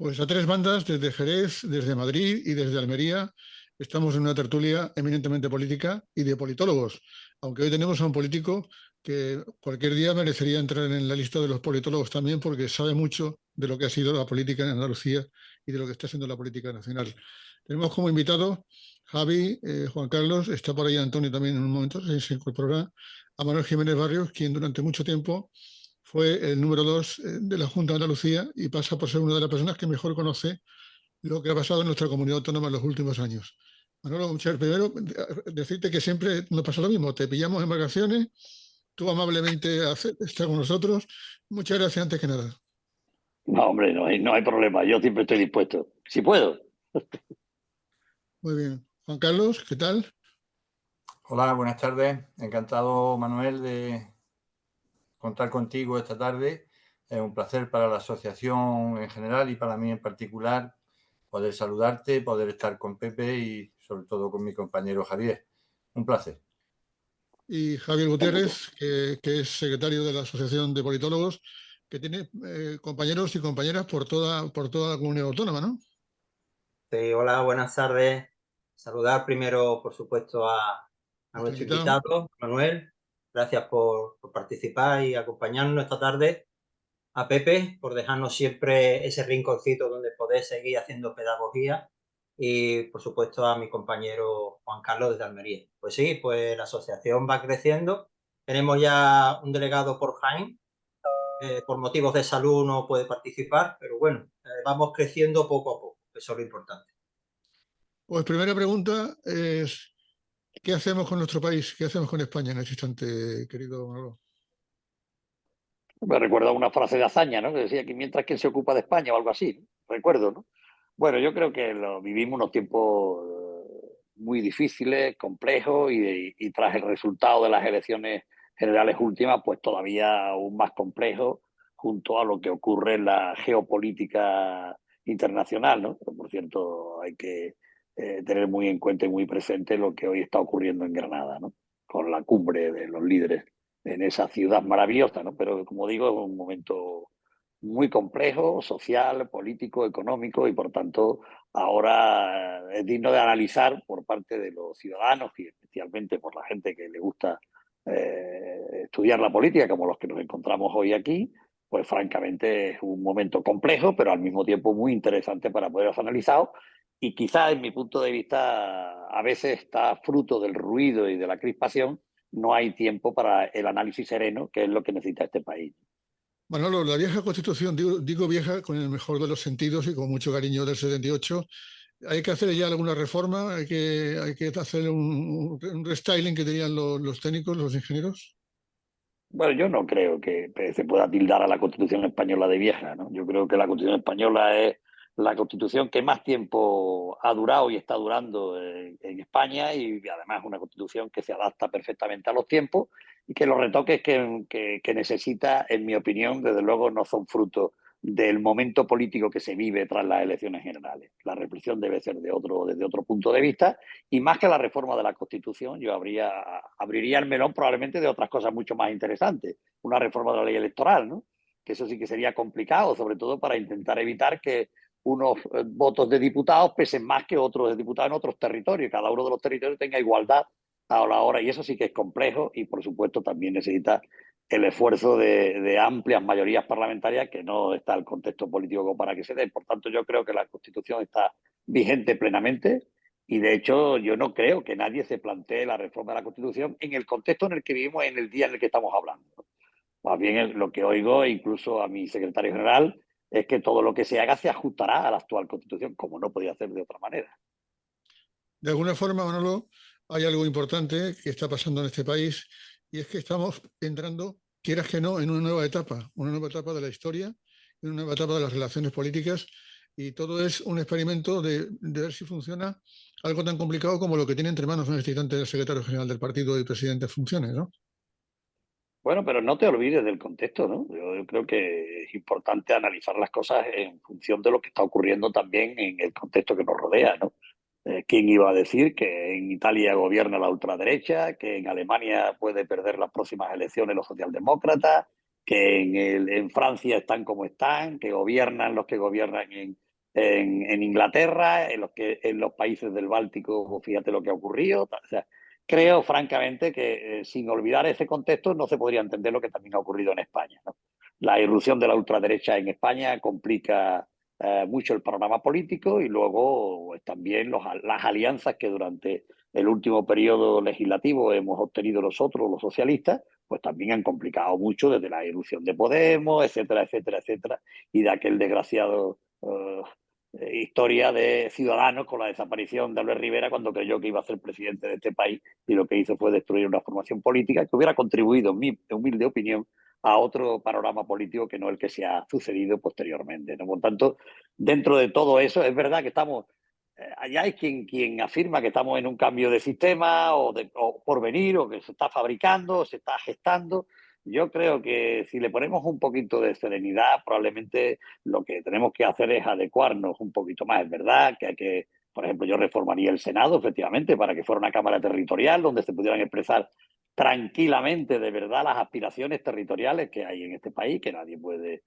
Pues a tres bandas, desde Jerez, desde Madrid y desde Almería, estamos en una tertulia eminentemente política y de politólogos, aunque hoy tenemos a un político que cualquier día merecería entrar en la lista de los politólogos también porque sabe mucho de lo que ha sido la política en Andalucía y de lo que está siendo la política nacional. Tenemos como invitado Javi, Juan Carlos, está por ahí Antonio también en un momento, se incorporará, a Manuel Jiménez Barrios, quien durante mucho tiempo fue el número 2 de la Junta de Andalucía y pasa por ser una de las personas que mejor conoce lo que ha pasado en nuestra comunidad autónoma en los últimos años. Manolo, primero decirte que siempre nos pasa lo mismo, te pillamos en vacaciones, tú amablemente estás con nosotros. Muchas gracias antes que nada. No, hombre, no hay problema. Yo siempre estoy dispuesto. Si puedo. Muy bien. Juan Carlos, ¿qué tal? Hola, buenas tardes. Encantado, Manuel, de contar contigo esta tarde. Es un placer para la asociación en general y para mí en particular poder saludarte, poder estar con Pepe y sobre todo con mi compañero Javier. Un placer. Y Javier Gutiérrez, que es secretario de la Asociación de Politólogos, que tiene compañeros y compañeras por toda la comunidad autónoma, ¿no? Sí, hola, buenas tardes. Saludar primero, por supuesto, a nuestro invitado, Manuel. Gracias por participar y acompañarnos esta tarde. A Pepe, por dejarnos siempre ese rinconcito donde poder seguir haciendo pedagogía. Y, por supuesto, a mi compañero Juan Carlos desde Almería. Pues sí, pues la asociación va creciendo. Tenemos ya un delegado por Jaén. Por motivos de salud no puede participar, pero bueno, vamos creciendo poco a poco. Eso es lo importante. Pues primera pregunta es, ¿qué hacemos con nuestro país? ¿Qué hacemos con España en este instante, querido Manolo? Me recuerda una frase de Azaña, ¿no? Que decía que mientras que se ocupa de España o algo así, ¿no? Recuerdo, ¿no? Bueno, yo creo que vivimos unos tiempos muy difíciles, complejos y tras el resultado de las elecciones generales últimas, pues todavía aún más complejo junto a lo que ocurre en la geopolítica internacional, ¿no? Pero, por cierto, hay que tener muy en cuenta y muy presente lo que hoy está ocurriendo en Granada, ¿no? Con la cumbre de los líderes en esa ciudad maravillosa, ¿no? Pero como digo, es un momento muy complejo, social, político, económico y por tanto ahora es digno de analizar por parte de los ciudadanos y especialmente por la gente que le gusta estudiar la política, como los que nos encontramos hoy aquí, pues francamente es un momento complejo, pero al mismo tiempo muy interesante para poder analizar y quizás en mi punto de vista a veces está fruto del ruido y de la crispación, no hay tiempo para el análisis sereno, que es lo que necesita este país. Manolo, la vieja Constitución, digo vieja con el mejor de los sentidos y con mucho cariño del 78, ¿hay que hacer ya alguna reforma? ¿Hay que hacer un restyling que dirían los técnicos, los ingenieros? Bueno, yo no creo que se pueda tildar a la Constitución española de vieja, ¿no? Yo creo que la Constitución española es la Constitución que más tiempo ha durado y está durando en España y además es una Constitución que se adapta perfectamente a los tiempos y que los retoques que necesita, en mi opinión, desde luego no son fruto del momento político que se vive tras las elecciones generales. La reflexión debe ser desde otro punto de vista y más que la reforma de la Constitución, yo abriría el melón probablemente de otras cosas mucho más interesantes. Una reforma de la ley electoral, ¿no? Que eso sí que sería complicado, sobre todo para intentar evitar que unos votos de diputados pesen más que otros de diputados en otros territorios. Cada uno de los territorios tenga igualdad a la hora. Y eso sí que es complejo y, por supuesto, también necesita el esfuerzo de amplias mayorías parlamentarias que no está el contexto político como para que se dé. Por tanto, yo creo que la Constitución está vigente plenamente y de hecho, yo no creo que nadie se plantee la reforma de la Constitución en el contexto en el que vivimos, en el día en el que estamos hablando. Más bien lo que oigo, incluso a mi secretario general, es que todo lo que se haga se ajustará a la actual Constitución, como no podía ser de otra manera. De alguna forma, Manolo, hay algo importante que está pasando en este país y es que estamos entrando, quieras que no, en una nueva etapa de la historia, en una nueva etapa de las relaciones políticas y todo es un experimento de ver si funciona algo tan complicado como lo que tiene entre manos en este instante el secretario general del partido y presidente en funciones, ¿no? Bueno, pero no te olvides del contexto, ¿no? Yo creo que es importante analizar las cosas en función de lo que está ocurriendo también en el contexto que nos rodea, ¿no? ¿Quién iba a decir que en Italia gobierna la ultraderecha, que en Alemania puede perder las próximas elecciones los socialdemócratas, que en Francia están como están, que gobiernan los que gobiernan en Inglaterra, en los países del Báltico, fíjate lo que ha ocurrido. O sea, creo, francamente, que sin olvidar ese contexto no se podría entender lo que también ha ocurrido en España, ¿no? La irrupción de la ultraderecha en España complica mucho el panorama político y luego pues, también las alianzas que durante el último periodo legislativo hemos obtenido nosotros, los socialistas, pues también han complicado mucho desde la irrupción de Podemos, etcétera, etcétera, etcétera, y de aquel desgraciado historia de Ciudadanos con la desaparición de Albert Rivera cuando creyó que iba a ser presidente de este país y lo que hizo fue destruir una formación política que hubiera contribuido, en mi humilde opinión, a otro panorama político que no el que se ha sucedido posteriormente, ¿no? Por tanto, dentro de todo eso, es verdad que estamos, allá hay quien afirma que estamos en un cambio de sistema o por venir, o que se está fabricando, se está gestando. Yo creo que si le ponemos un poquito de serenidad, probablemente lo que tenemos que hacer es adecuarnos un poquito más. Es verdad que hay que, por ejemplo, yo reformaría el Senado, efectivamente, para que fuera una Cámara territorial donde se pudieran expresar tranquilamente, de verdad, las aspiraciones territoriales que hay en este país, que nadie puede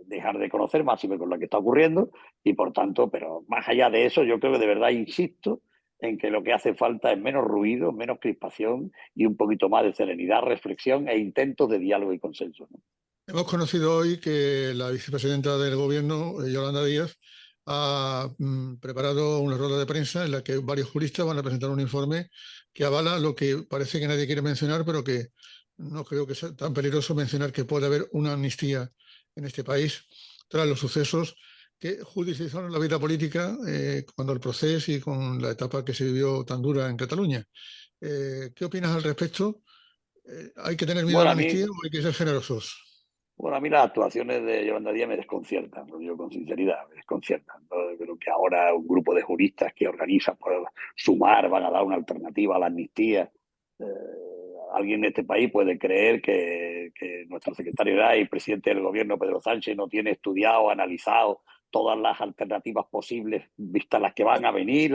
dejar de conocer, máximo con lo que está ocurriendo, y por tanto, pero más allá de eso, yo creo que de verdad insisto en que lo que hace falta es menos ruido, menos crispación y un poquito más de serenidad, reflexión e intentos de diálogo y consenso, ¿no? Hemos conocido hoy que la vicepresidenta del Gobierno, Yolanda Díaz, ha preparado una rueda de prensa en la que varios juristas van a presentar un informe que avala lo que parece que nadie quiere mencionar, pero que no creo que sea tan peligroso mencionar, que puede haber una amnistía en este país tras los sucesos que judicializaron la vida política cuando el proceso y con la etapa que se vivió tan dura en Cataluña. ¿Qué opinas al respecto? ¿Hay que tener miedo a Bueno, la a mí, amnistía o hay que ser generosos? bueno, a mí las actuaciones de Yolanda Díaz me desconciertan, lo digo con sinceridad, me desconciertan, ¿no? Yo creo que ahora un grupo de juristas que organizan por sumar van a dar una alternativa a la amnistía. Eh, Alguien de este país puede creer que nuestro secretario general y presidente del gobierno, Pedro Sánchez, no tiene estudiado, analizado todas las alternativas posibles, vistas las que van a venir,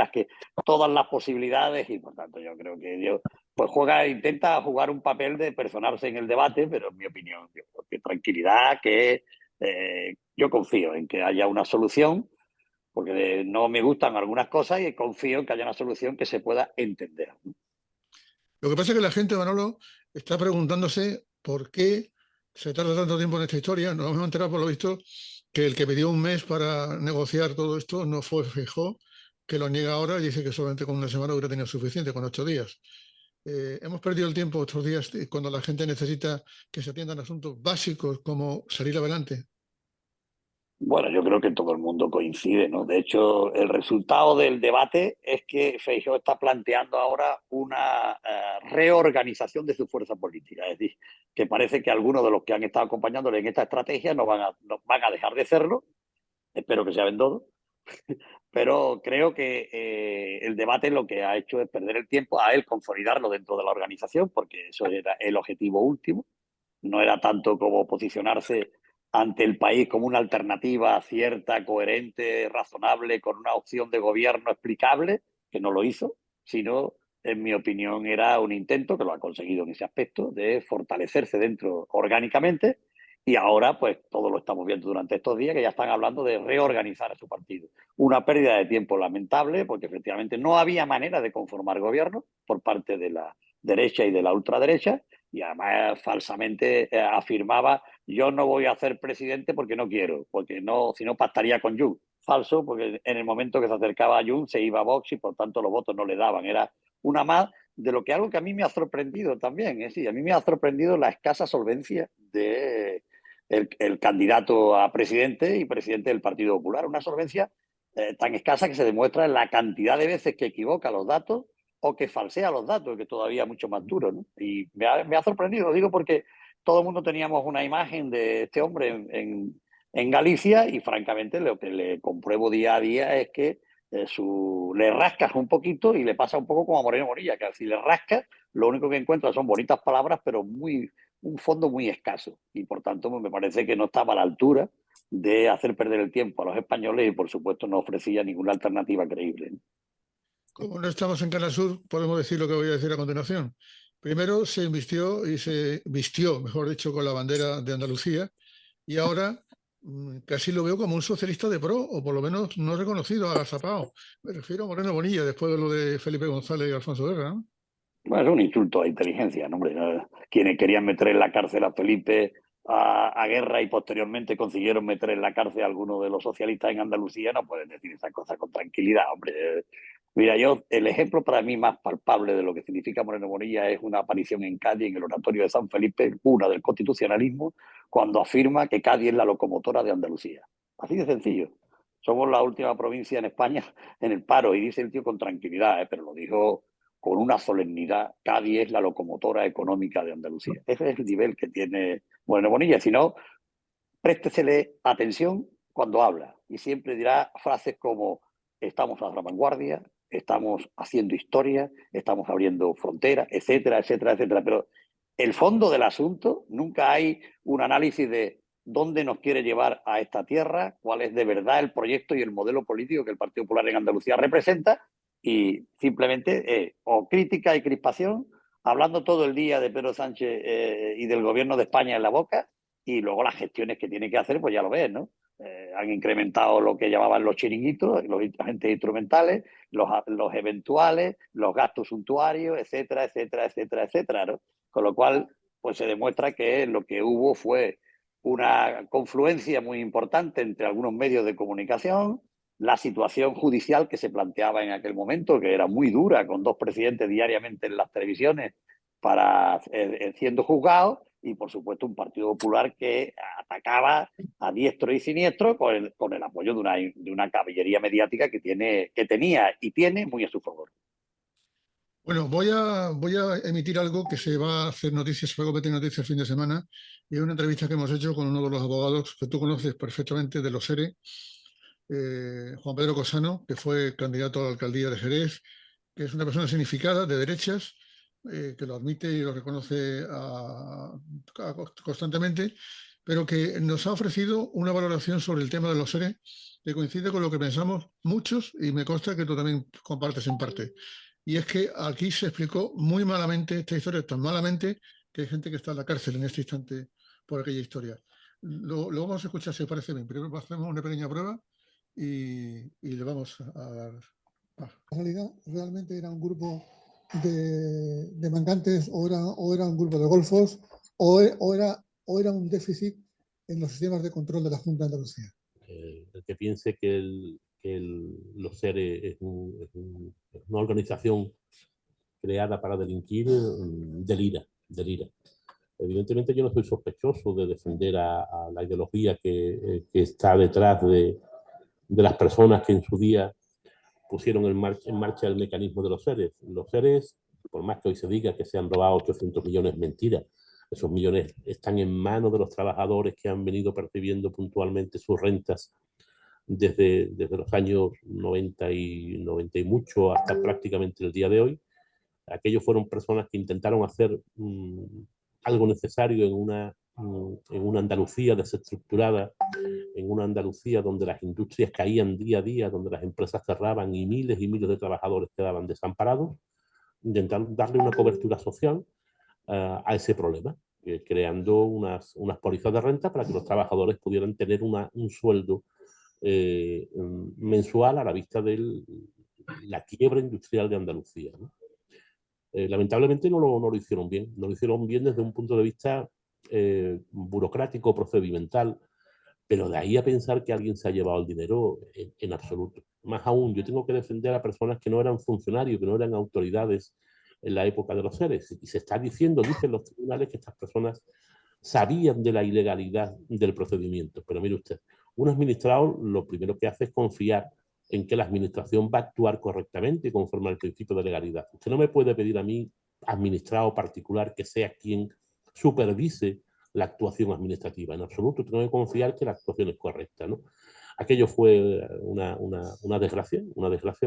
todas las posibilidades, y por tanto yo creo que Dios pues intenta jugar un papel de personarse en el debate, pero en mi opinión, yo creo que tranquilidad, que yo confío en que haya una solución, porque no me gustan algunas cosas y confío en que haya una solución que se pueda entender, ¿no? Lo que pasa es que la gente, Manolo, está preguntándose por qué se tarda tanto tiempo en esta historia. Nos hemos enterado, por lo visto, que el que pidió un mes para negociar todo esto no fue Feijóo, que lo niega ahora y dice que solamente con una semana hubiera tenido suficiente, con 8 días. Hemos perdido el tiempo estos días cuando la gente necesita que se atiendan asuntos básicos como salir adelante. Bueno, yo creo que todo el mundo coincide, ¿no? De hecho, el resultado del debate es que Feijóo está planteando ahora una reorganización de su fuerza política. Es decir, que parece que algunos de los que han estado acompañándole en esta estrategia no van a dejar de hacerlo. Espero que sea todos. Pero creo que el debate lo que ha hecho es perder el tiempo a él, consolidarlo dentro de la organización, porque eso era el objetivo último. No era tanto como posicionarse ante el país como una alternativa cierta, coherente, razonable, con una opción de gobierno explicable, que no lo hizo, sino, en mi opinión, era un intento, que lo ha conseguido en ese aspecto, de fortalecerse dentro orgánicamente, y ahora, pues, todo lo estamos viendo durante estos días, que ya están hablando de reorganizar a su partido. Una pérdida de tiempo lamentable, porque efectivamente no había manera de conformar gobierno por parte de la derecha y de la ultraderecha, y además falsamente afirmaba: yo no voy a ser presidente porque no quiero, porque no, si no pactaría con Jun. Falso, porque en el momento que se acercaba a Jun se iba a Vox y por tanto los votos no le daban. Era una más de lo que algo que a mí me ha sorprendido también. Es decir, a mí me ha sorprendido la escasa solvencia de el candidato a presidente y presidente del Partido Popular. Una solvencia tan escasa que se demuestra en la cantidad de veces que equivoca los datos o que falsea los datos, que todavía es mucho más duro, ¿no? Y me ha sorprendido, lo digo porque todo el mundo teníamos una imagen de este hombre en Galicia y francamente lo que le compruebo día a día es que le rascas un poquito y le pasa un poco como a Moreno Morilla, que si le rascas lo único que encuentras son bonitas palabras, pero un fondo muy escaso. Y por tanto me parece que no estaba a la altura de hacer perder el tiempo a los españoles y por supuesto no ofrecía ninguna alternativa creíble, ¿no? Como no estamos en Canal Sur, podemos decir lo que voy a decir a continuación. Primero se vistió, mejor dicho, con la bandera de Andalucía, y ahora casi lo veo como un socialista de pro, o por lo menos no reconocido, agazapado. Me refiero a Moreno Bonilla, después de lo de Felipe González y Alfonso Guerra, ¿no? Bueno, es un insulto a inteligencia, ¿no, hombre? Quienes querían meter en la cárcel a Felipe, a Guerra y posteriormente consiguieron meter en la cárcel a algunos de los socialistas en Andalucía, no pueden decir esas cosas con tranquilidad, hombre. Mira, el ejemplo para mí más palpable de lo que significa Moreno Bonilla es una aparición en Cádiz, en el oratorio de San Felipe, cuna del constitucionalismo, cuando afirma que Cádiz es la locomotora de Andalucía. Así de sencillo. Somos la última provincia en España en el paro, y dice el tío con tranquilidad, pero lo dijo con una solemnidad. Cádiz es la locomotora económica de Andalucía. Ese es el nivel que tiene Moreno Bonilla. Si no, préstesele atención cuando habla y siempre dirá frases como: estamos a la vanguardia, estamos haciendo historia, estamos abriendo fronteras, etcétera, etcétera, etcétera. Pero el fondo del asunto, nunca hay un análisis de dónde nos quiere llevar a esta tierra, cuál es de verdad el proyecto y el modelo político que el Partido Popular en Andalucía representa, y simplemente o crítica y crispación, hablando todo el día de Pedro Sánchez y del gobierno de España en la boca, y luego las gestiones que tiene que hacer, pues ya lo ves, ¿no? Han incrementado lo que llamaban los chiringuitos, los agentes instrumentales, los eventuales, los gastos suntuarios, etcétera, etcétera, etcétera, etcétera, ¿no? Con lo cual, pues se demuestra que lo que hubo fue una confluencia muy importante entre algunos medios de comunicación, la situación judicial que se planteaba en aquel momento, que era muy dura, con 2 presidentes diariamente en las televisiones para siendo juzgados, y por supuesto un Partido Popular que atacaba a diestro y siniestro con el apoyo de una caballería mediática que tenía y tiene muy a su favor. Bueno, voy a emitir algo que se va a hacer noticias, se va a convertir en noticias el fin de semana, y es una entrevista que hemos hecho con uno de los abogados que tú conoces perfectamente de los ERE, Juan Pedro Cosano, que fue candidato a la alcaldía de Jerez, que es una persona significada, de derechas, que lo admite y lo reconoce constantemente, pero que nos ha ofrecido una valoración sobre el tema de los ERE que coincide con lo que pensamos muchos, y me consta que tú también compartes en parte. Y es que aquí se explicó muy malamente esta historia, tan malamente que hay gente que está en la cárcel en este instante por aquella historia. Lo vamos a escuchar, si os parece bien. Primero hacemos una pequeña prueba y le vamos a dar. En realidad, realmente era un grupo de mangantes, o era un grupo de golfos, o era un déficit en los sistemas de control de la Junta de Andalucía. El que piense que los seres es una organización creada para delinquir, delira. Evidentemente yo no soy sospechoso de defender a la ideología que está detrás de las personas que en su día pusieron en marcha el mecanismo de los seres. Los seres, por más que hoy se diga que se han robado 800 millones, mentira. Esos millones están en manos de los trabajadores que han venido percibiendo puntualmente sus rentas desde los años 90 y mucho hasta prácticamente el día de hoy. Aquellos fueron personas que intentaron hacer algo necesario en una Andalucía desestructurada, en una Andalucía donde las industrias caían día a día, donde las empresas cerraban y miles de trabajadores quedaban desamparados, intentaron darle una cobertura social a ese problema, creando unas pólizas de renta para que los trabajadores pudieran tener un sueldo mensual a la vista de la quiebra industrial de Andalucía, ¿no? Lamentablemente no lo hicieron bien. No lo hicieron bien desde un punto de vista burocrático, procedimental, pero de ahí a pensar que alguien se ha llevado el dinero, en absoluto. Más aún, yo tengo que defender a personas que no eran funcionarios, que no eran autoridades en la época de los seres. Y se está dicen los tribunales, que estas personas sabían de la ilegalidad del procedimiento. Pero mire usted, un administrador lo primero que hace es confiar en que la administración va a actuar correctamente conforme al principio de legalidad. Usted no me puede pedir a mí, administrado particular, que sea quien supervise la actuación administrativa. En absoluto, tengo que confiar que la actuación es correcta, ¿no? Aquello fue una desgracia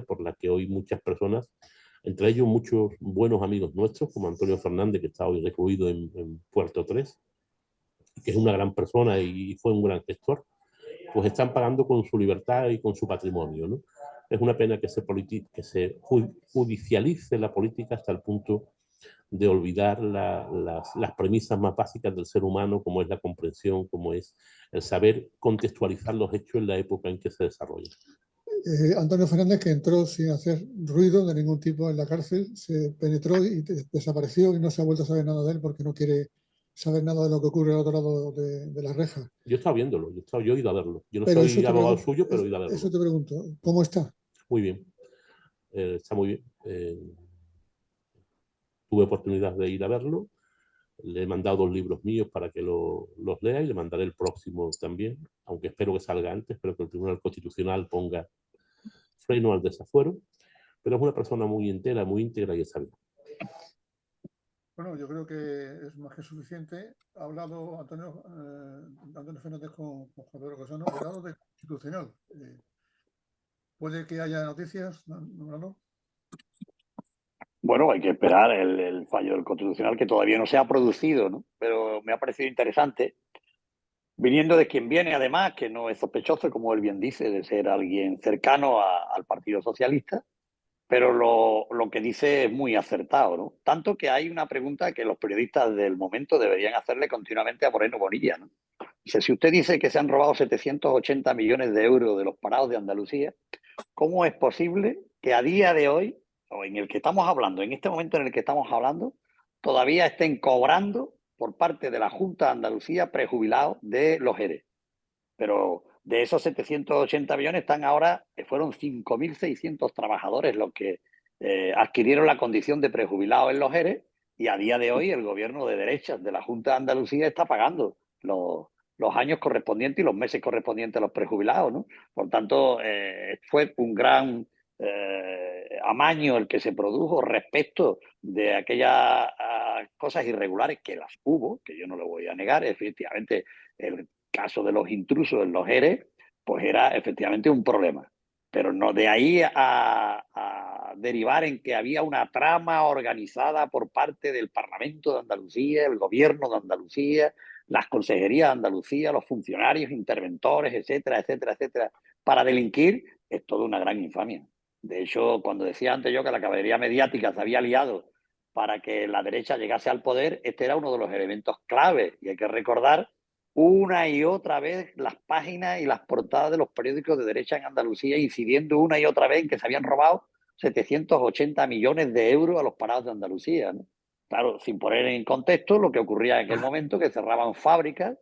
por la que hoy muchas personas, entre ellos muchos buenos amigos nuestros, como Antonio Fernández, que está hoy recluido en Puerto 3, que es una gran persona y fue un gran gestor, pues están pagando con su libertad y con su patrimonio, ¿no? Es una pena que se judicialice la política hasta el punto de olvidar las premisas más básicas del ser humano, como es la comprensión, como es el saber contextualizar los hechos en la época en que se desarrollan. Antonio Fernández, que entró sin hacer ruido de ningún tipo en la cárcel, se penetró y desapareció y no se ha vuelto a saber nada de él porque no quiere saber nada de lo que ocurre al otro lado de la reja. Yo he estado viéndolo, yo he ido a verlo. Yo no Pero soy abogado suyo, pero he ido a verlo. Eso te pregunto, ¿cómo está? Muy bien, está muy bien. Tuve oportunidad de ir a verlo. Le he mandado 2 libros míos para que los lea y le mandaré el próximo también, aunque espero que salga antes, espero que el Tribunal Constitucional ponga freno al desafuero, pero es una persona muy entera, muy íntegra y sabia. Bueno, yo creo que es más que suficiente. Ha hablado Antonio Fernández con Javier Rosano, ha hablado de constitucional. ¿Puede que haya noticias, no? Bueno, hay que esperar el fallo del Constitucional, que todavía no se ha producido, ¿no? Pero me ha parecido interesante, viniendo de quien viene, además, que no es sospechoso, como él bien dice, de ser alguien cercano al Partido Socialista, pero lo que dice es muy acertado, ¿no? Tanto que hay una pregunta que los periodistas del momento deberían hacerle continuamente a Moreno Bonilla, ¿no? Dice, si usted dice que se han robado 780 millones de euros de los parados de Andalucía, ¿cómo es posible que a día de hoy, o en el que estamos hablando, en este momento en el que estamos hablando, todavía estén cobrando por parte de la Junta de Andalucía prejubilados de los ERE? Pero de esos 780 millones están ahora, fueron 5.600 trabajadores los que adquirieron la condición de prejubilado en los ERE, y a día de hoy el gobierno de derechas de la Junta de Andalucía está pagando los años correspondientes y los meses correspondientes a los prejubilados, ¿no? Por tanto, fue un gran amaño el que se produjo respecto de aquellas cosas irregulares, que las hubo, que yo no lo voy a negar. Efectivamente, el caso de los intrusos en los ERE, pues era efectivamente un problema. Pero no de ahí a derivar en que había una trama organizada por parte del Parlamento de Andalucía, el Gobierno de Andalucía, las consejerías de Andalucía, los funcionarios, interventores, etcétera, etcétera, etcétera, para delinquir, es toda una gran infamia. De hecho, cuando decía antes yo que la caballería mediática se había aliado para que la derecha llegase al poder, este era uno de los elementos clave. Y hay que recordar una y otra vez las páginas y las portadas de los periódicos de derecha en Andalucía, incidiendo una y otra vez en que se habían robado 780 millones de euros a los parados de Andalucía, ¿no? Claro, sin poner en contexto lo que ocurría en aquel momento, que cerraban fábricas,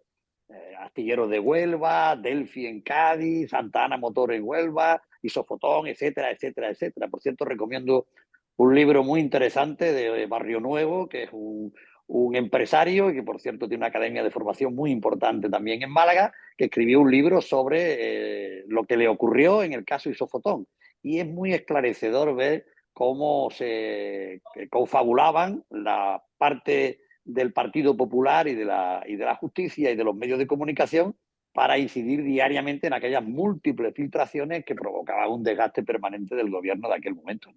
Astilleros de Huelva, Delphi en Cádiz, Santa Ana Motor en Huelva, Isofotón, etcétera, etcétera, etcétera. Por cierto, recomiendo un libro muy interesante de Barrio Nuevo, que es un empresario y que, por cierto, tiene una academia de formación muy importante también en Málaga, que escribió un libro sobre lo que le ocurrió en el caso Isofotón. Y es muy esclarecedor ver cómo se confabulaban la parte del Partido Popular y de la justicia y de los medios de comunicación para incidir diariamente en aquellas múltiples filtraciones que provocaban un desgaste permanente del gobierno de aquel momento.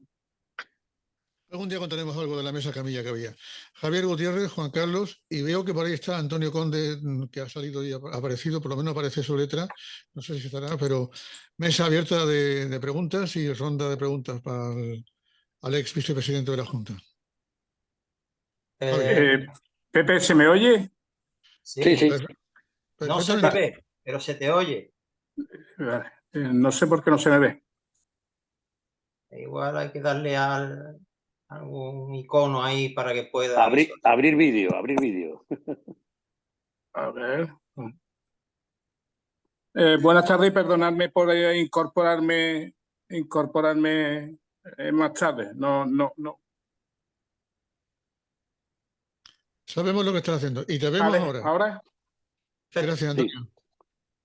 Algún día contaremos algo de la mesa camilla que había. Javier Gutiérrez, Juan Carlos, y veo que por ahí está Antonio Conde, que ha salido y ha aparecido, por lo menos aparece su letra, no sé si estará, pero mesa abierta de preguntas y ronda de preguntas para al ex vicepresidente de la Junta. Pepe, ¿se me oye? Sí, sí. No se te ve, pero se te oye. Vale. No sé por qué no se me ve. Igual hay que darle algún icono ahí para que pueda... Abrir vídeo. A ver. Buenas tardes y perdonadme por incorporarme más tarde. No. Sabemos lo que estás haciendo y te vemos Vale, ¿ahora? Gracias, Antonio.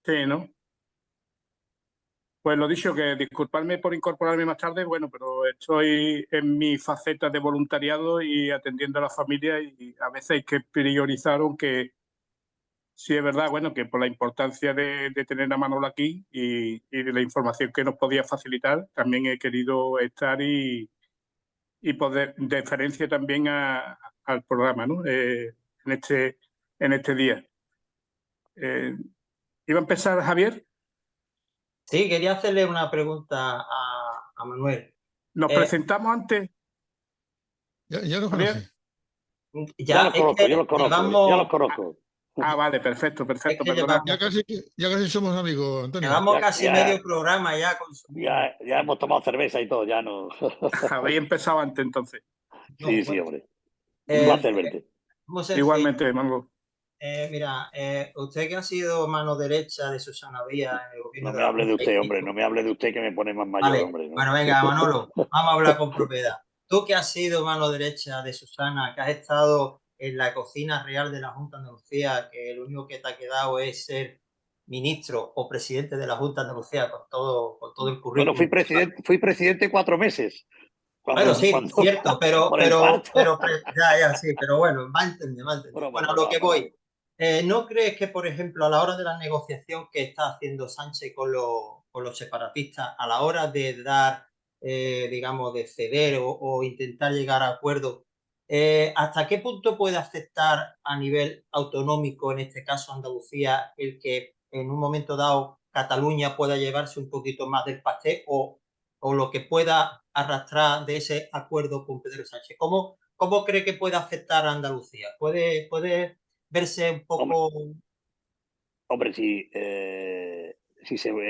Sí, ¿no? Pues lo dicho, que disculpadme por incorporarme más tarde, bueno, pero estoy en mi faceta de voluntariado y atendiendo a la familia, y a veces hay que priorizar, aunque sí es verdad, bueno, que por la importancia de tener a Manolo aquí y de la información que nos podía facilitar, también he querido estar y poder deferencia también al programa, ¿no? En este día. ¿Iba a empezar Javier? Sí, quería hacerle una pregunta a Manuel. ¿Nos presentamos antes? Ya lo conocí. Ya los es conozco, que yo los conozco, ya los llevamos, conozco. Vale, perfecto, es que perdona. Ya casi somos amigos, Antonio. llevamos Ya- casi ya- medio programa ya consumiendo. Ya hemos tomado cerveza y todo, ya no. Habéis empezado antes entonces. No, Sí, sí, bueno, hombre. Un placer pues, verte. muy sencillo. Igualmente, Manolo. Mira, usted que ha sido mano derecha de Susana Díaz en el gobierno No de me la hable de Junta y usted, hombre, pico. no me hable de usted que me pone más mayor, Vale, hombre. ¿No? bueno, venga, Manolo, vamos a hablar con propiedad. Tú que has sido mano derecha de Susana, que has estado en la cocina real de la Junta de Andalucía, que lo único que te ha quedado es ser ministro o presidente de la Junta de Andalucía con todo el Bueno, currículum. fui presidente 4 meses. Bueno, sí, Cuando cierto, pero, por el parto. ya, sí, pero bueno, va a entender, va a entender. Broma, Bueno, a lo broma, que broma. voy. ¿No crees que, por ejemplo, a la hora de la negociación que está haciendo Sánchez con los separatistas, a la hora de dar, digamos, de ceder o intentar llegar a acuerdos, ¿hasta qué punto puede afectar a nivel autonómico, en este caso Andalucía, el que en un momento dado Cataluña pueda llevarse un poquito más del pastel o lo que pueda arrastrar de ese acuerdo con Pedro Sánchez? ¿Cómo cree que puede afectar a Andalucía? ¿Puede verse un Hombre, poco... hombre,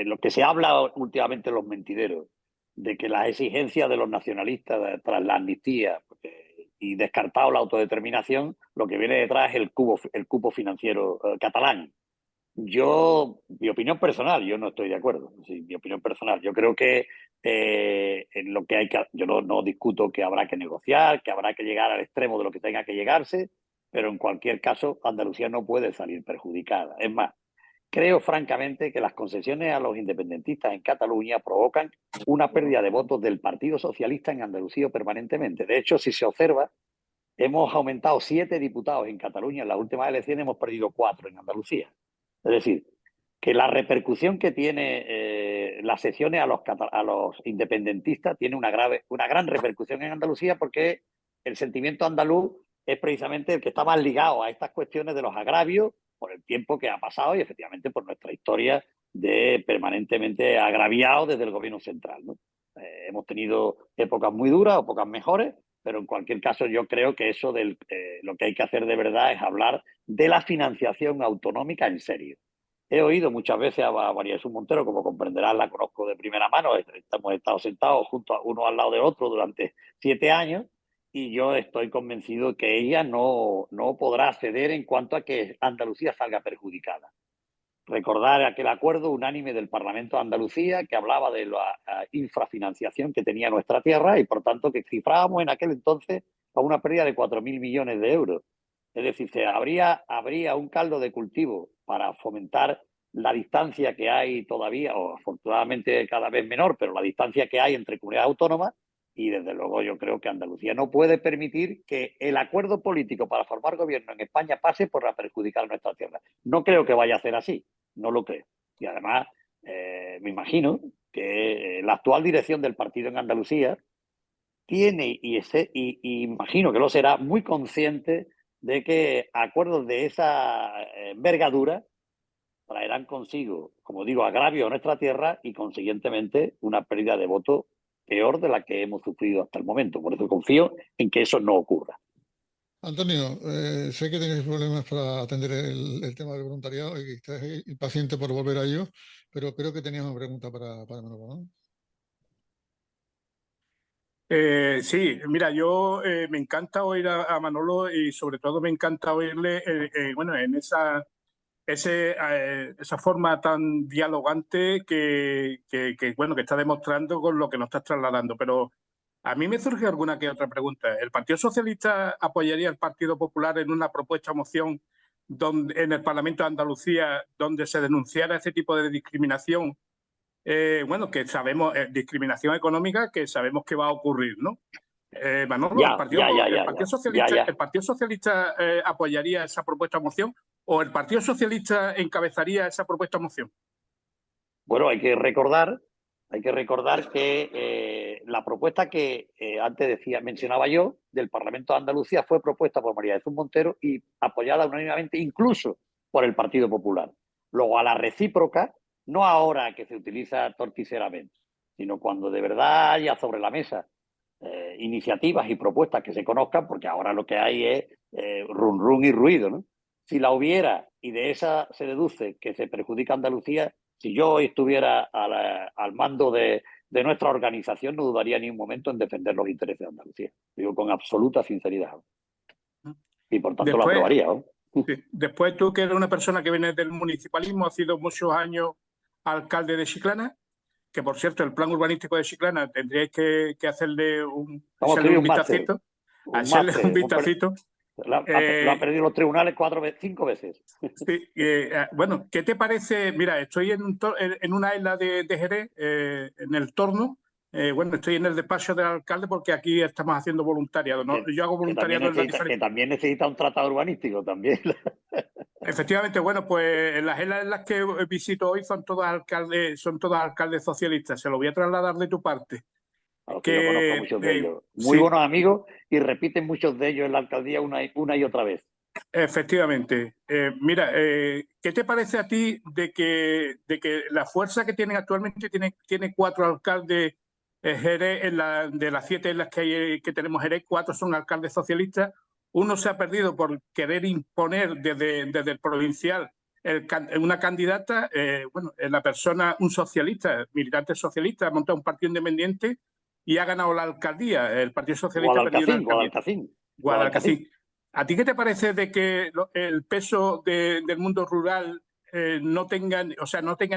lo que se habla últimamente en los mentideros, de que las exigencias de los nacionalistas tras la amnistía y descartado la autodeterminación, lo que viene detrás es el cupo financiero catalán. Mi opinión personal, yo no estoy de acuerdo. Sí, mi opinión personal, yo creo que en lo que yo no discuto que habrá que negociar, que habrá que llegar al extremo de lo que tenga que llegarse, pero en cualquier caso Andalucía no puede salir perjudicada. Es más, creo francamente que las concesiones a los independentistas en Cataluña provocan una pérdida de votos del Partido Socialista en Andalucía permanentemente. De hecho, si se observa, hemos aumentado 7 diputados en Cataluña. En las últimas elecciones hemos perdido 4 en Andalucía. Es decir, que la repercusión que tiene las sesiones a los independentistas tiene una gran repercusión en Andalucía, porque el sentimiento andaluz es precisamente el que está más ligado a estas cuestiones de los agravios por el tiempo que ha pasado y efectivamente por nuestra historia de permanentemente agraviados desde el gobierno central, ¿no? Hemos tenido épocas muy duras, épocas mejores, pero en cualquier caso yo creo que lo que hay que hacer de verdad es hablar de la financiación autonómica en serio. He oído muchas veces a María Jesús Montero, como comprenderás, la conozco de primera mano, hemos estado sentados juntos uno al lado de otro durante 7 años y yo estoy convencido que ella no podrá ceder en cuanto a que Andalucía salga perjudicada. Recordar aquel acuerdo unánime del Parlamento de Andalucía que hablaba de la infrafinanciación que tenía nuestra tierra y, por tanto, que cifrábamos en aquel entonces a una pérdida de 4.000 millones de euros. Es decir, habría un caldo de cultivo para fomentar la distancia que hay todavía, o afortunadamente cada vez menor, pero la distancia que hay entre comunidades autónomas. Y desde luego yo creo que Andalucía no puede permitir que el acuerdo político para formar gobierno en España pase por perjudicar nuestra tierra. No creo que vaya a ser así, no lo creo. Y además me imagino que la actual dirección del partido en Andalucía tiene y imagino que lo será muy consciente de que acuerdos de esa envergadura traerán consigo, como digo, agravio a nuestra tierra y consiguientemente una pérdida de voto peor de la que hemos sufrido hasta el momento. Por eso confío en que eso no ocurra. Antonio, sé que tenéis problemas para atender el tema del voluntariado y que estás impaciente por volver a ello, pero creo que tenías una pregunta para Manolo, ¿no? Sí, mira, yo me encanta oír a Manolo y sobre todo me encanta oírle bueno, en esa forma tan dialogante bueno, que está demostrando con lo que nos estás trasladando. Pero a mí me surge alguna que otra pregunta. ¿El Partido Socialista apoyaría al Partido Popular en una propuesta o moción en el Parlamento de Andalucía donde se denunciara ese tipo de discriminación? Bueno, que sabemos, discriminación económica que sabemos que va a ocurrir, ¿no? Manolo, ¿el Partido Socialista apoyaría esa propuesta de moción o el Partido Socialista encabezaría esa propuesta de moción? Bueno, hay que recordar que la propuesta que antes mencionaba yo del Parlamento de Andalucía fue propuesta por María Jesús Montero y apoyada unánimemente incluso por el Partido Popular. Luego, a la recíproca, no ahora que se utiliza torticeramente, sino cuando de verdad haya sobre la mesa iniciativas y propuestas que se conozcan, porque ahora lo que hay es run run y ruido, ¿no? Si la hubiera y de esa se deduce que se perjudica a Andalucía, si yo hoy estuviera al mando de nuestra organización, no dudaría ni un momento en defender los intereses de Andalucía. Digo con absoluta sinceridad. Y por tanto lo aprobaría, ¿no? Después tú, que eres una persona que viene del municipalismo, has sido muchos años alcalde de Chiclana, que por cierto el plan urbanístico de Chiclana tendríais que hacerle un vistacito. Un vistacito. Lo ha perdido los tribunales 5 veces. Sí, bueno, ¿qué te parece? Mira, estoy en una isla de Jerez, en el Torno. Bueno, estoy en el despacho del alcalde porque aquí estamos haciendo voluntariado, ¿no? Yo hago voluntariado en que también necesita un tratado urbanístico, también. Efectivamente, bueno, pues las islas en las que visito hoy son todos alcaldes socialistas. Se lo voy a trasladar de tu parte. Yo conozco muchos de ellos. Muy buenos amigos y repiten muchos de ellos en la alcaldía una y otra vez. Efectivamente. Mira, ¿qué te parece a ti de que la fuerza que tienen actualmente tiene 4 alcaldes Jerez, de las 7 en las que tenemos Jerez, 4 son alcaldes socialistas? Uno se ha perdido por querer imponer desde el provincial una candidata, bueno, la persona, un socialista, militante socialista, ha montado un partido independiente y ha ganado la alcaldía. El Partido Socialista ha perdido la alcaldía. Guadalcacín. ¿A ti qué te parece de que el peso del mundo rural no tenga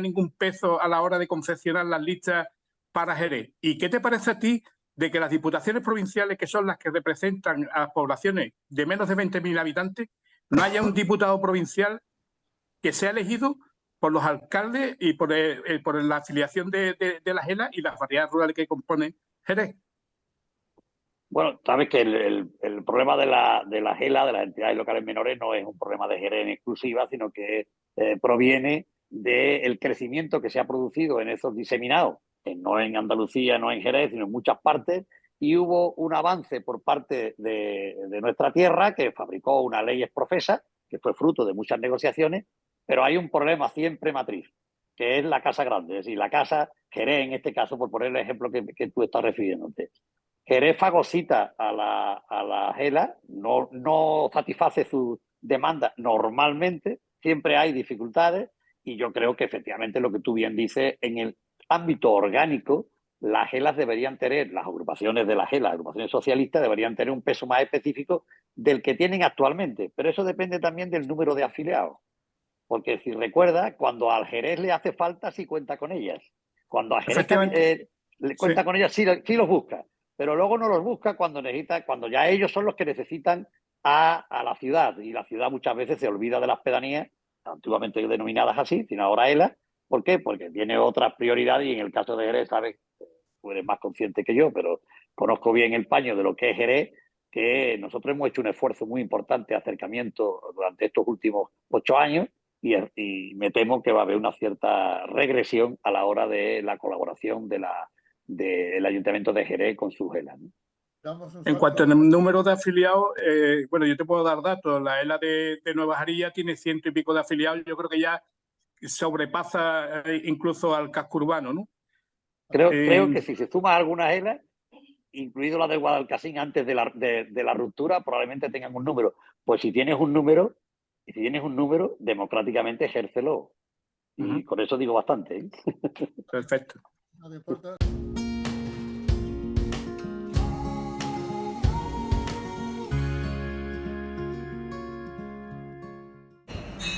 ningún peso a la hora de confeccionar las listas para Jerez? ¿Y qué te parece a ti de que las diputaciones provinciales, que son las que representan a poblaciones de menos de 20.000 habitantes, no haya un diputado provincial que sea elegido por los alcaldes y por la afiliación de la GELA y las variedades rurales que componen Jerez? Bueno, sabes que el problema de la GELA, de las entidades locales menores, no es un problema de Jerez en exclusiva, sino que proviene del crecimiento que se ha producido en esos diseminados, no en Andalucía, no en Jerez, sino en muchas partes, y hubo un avance por parte de nuestra tierra que fabricó una ley exprofesa, que fue fruto de muchas negociaciones, pero hay un problema siempre matriz, que es la casa grande, es decir, la casa Jerez, en este caso, por poner el ejemplo que tú estás refiriéndote. Jerez fagocita a la GELA, no satisface su demanda normalmente, siempre hay dificultades, y yo creo que efectivamente lo que tú bien dices, en el ámbito orgánico, las GELAs deberían tener, las agrupaciones de la GELA, las agrupaciones socialistas, deberían tener un peso más específico del que tienen actualmente, pero eso depende también del número de afiliados. Porque si recuerda, cuando al Jerez le hace falta, sí cuenta con ellas. Cuando a Jerez le cuenta con ellas, sí los busca. Pero luego no los busca cuando ya ellos son los que necesitan a la ciudad. Y la ciudad muchas veces se olvida de las pedanías, antiguamente denominadas así, sino ahora ELA. ¿Por qué? Porque tiene otras prioridades y en el caso de Jerez, sabes, tú eres más consciente que yo, pero conozco bien el paño de lo que es Jerez, que nosotros hemos hecho un esfuerzo muy importante de acercamiento durante estos últimos 8 años y me temo que va a haber una cierta regresión a la hora de la colaboración del Ayuntamiento de Jerez con su GELA, ¿no? En cuanto al número de afiliados, bueno, yo te puedo dar datos. La ELA de Nueva Jarilla tiene 100 y pico de afiliados. Yo creo que ya sobrepasa incluso al casco urbano, ¿no? Creo que si se suman algunas ELA, incluido la de Guadalcacín antes de la ruptura, probablemente tengan un número. Pues si tienes un número, democráticamente ejércelo. Y con eso digo bastante, ¿eh? Perfecto.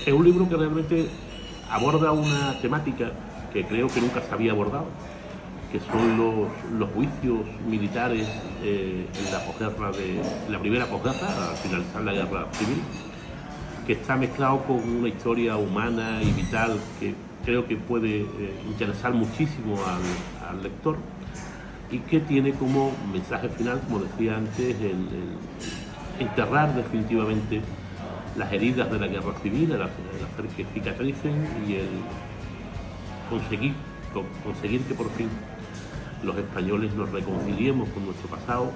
Es un libro que realmente aborda una temática que creo que nunca se había abordado, que son los juicios militares en la primera posguerra, al finalizar la guerra civil, que está mezclado con una historia humana y vital que creo que puede interesar muchísimo al lector y que tiene como mensaje final, como decía antes, el enterrar definitivamente las heridas de la guerra civil, el hacer que cicatricen y el conseguir que por fin los españoles nos reconciliemos con nuestro pasado,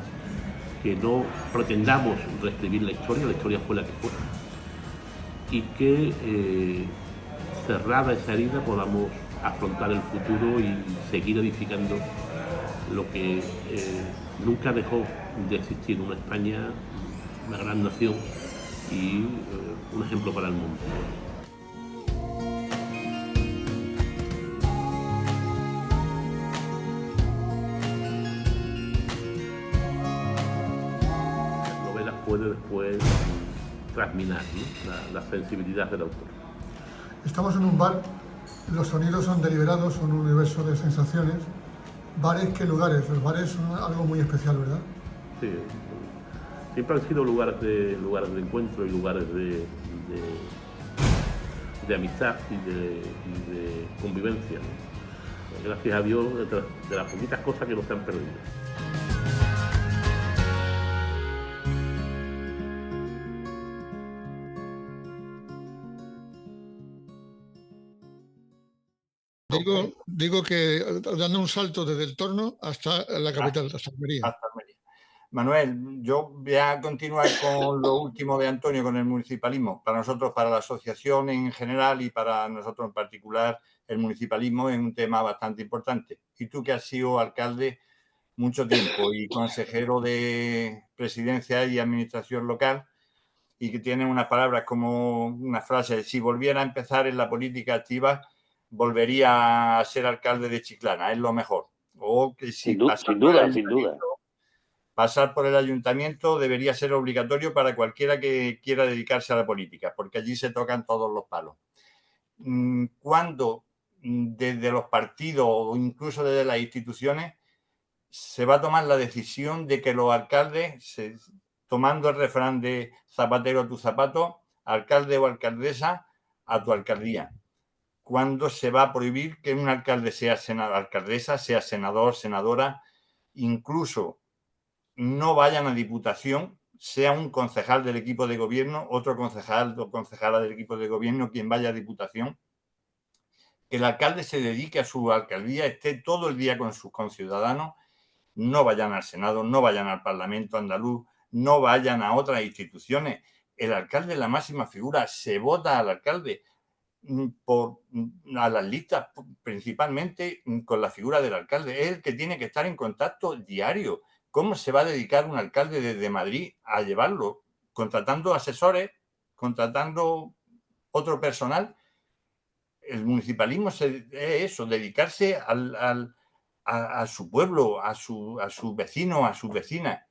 que no pretendamos reescribir la historia fue la que fue, y que cerrada esa herida podamos afrontar el futuro y seguir edificando lo que nunca dejó de existir, una España, una gran nación y un ejemplo para el mundo. La novela puede después transminar, ¿no? la sensibilidad del autor. Estamos en un bar, los sonidos son deliberados, son un universo de sensaciones. ¿Bares qué lugares? Los bares son algo muy especial, ¿verdad? Sí, siempre han sido lugares de encuentro y lugares de amistad y de convivencia, ¿no? Gracias a Dios, de las poquitas cosas que no se han perdido. Digo que dando un salto desde el Torno hasta la capital, hasta Almería. Hasta Almería. Manuel, yo voy a continuar con lo último de Antonio, con el municipalismo. Para nosotros, para la asociación en general y para nosotros en particular, el municipalismo es un tema bastante importante. Y tú, que has sido alcalde mucho tiempo y consejero de presidencia y administración local, y que tienes unas palabras como una frase: si volviera a empezar en la política activa, volvería a ser alcalde de Chiclana, es lo mejor. O que si sin duda. Pasar por el ayuntamiento debería ser obligatorio para cualquiera que quiera dedicarse a la política, porque allí se tocan todos los palos. ¿Cuándo desde los partidos o incluso desde las instituciones se va a tomar la decisión de que los alcaldes, tomando el refrán de zapatero a tu zapato, alcalde o alcaldesa a tu alcaldía? ¿Cuándo se va a prohibir que un alcalde sea alcaldesa, sea senador, senadora, incluso no vayan a diputación, sea un concejal del equipo de gobierno, otro concejal o concejala del equipo de gobierno quien vaya a diputación? Que el alcalde se dedique a su alcaldía, esté todo el día con sus conciudadanos, no vayan al Senado, no vayan al Parlamento andaluz, no vayan a otras instituciones. El alcalde es la máxima figura, se vota al alcalde a las listas, principalmente con la figura del alcalde. Es el que tiene que estar en contacto diario. ¿Cómo se va a dedicar un alcalde desde Madrid a llevarlo? Contratando asesores, contratando otro personal. El municipalismo es eso, dedicarse a su pueblo, a sus vecinos, a sus vecinas.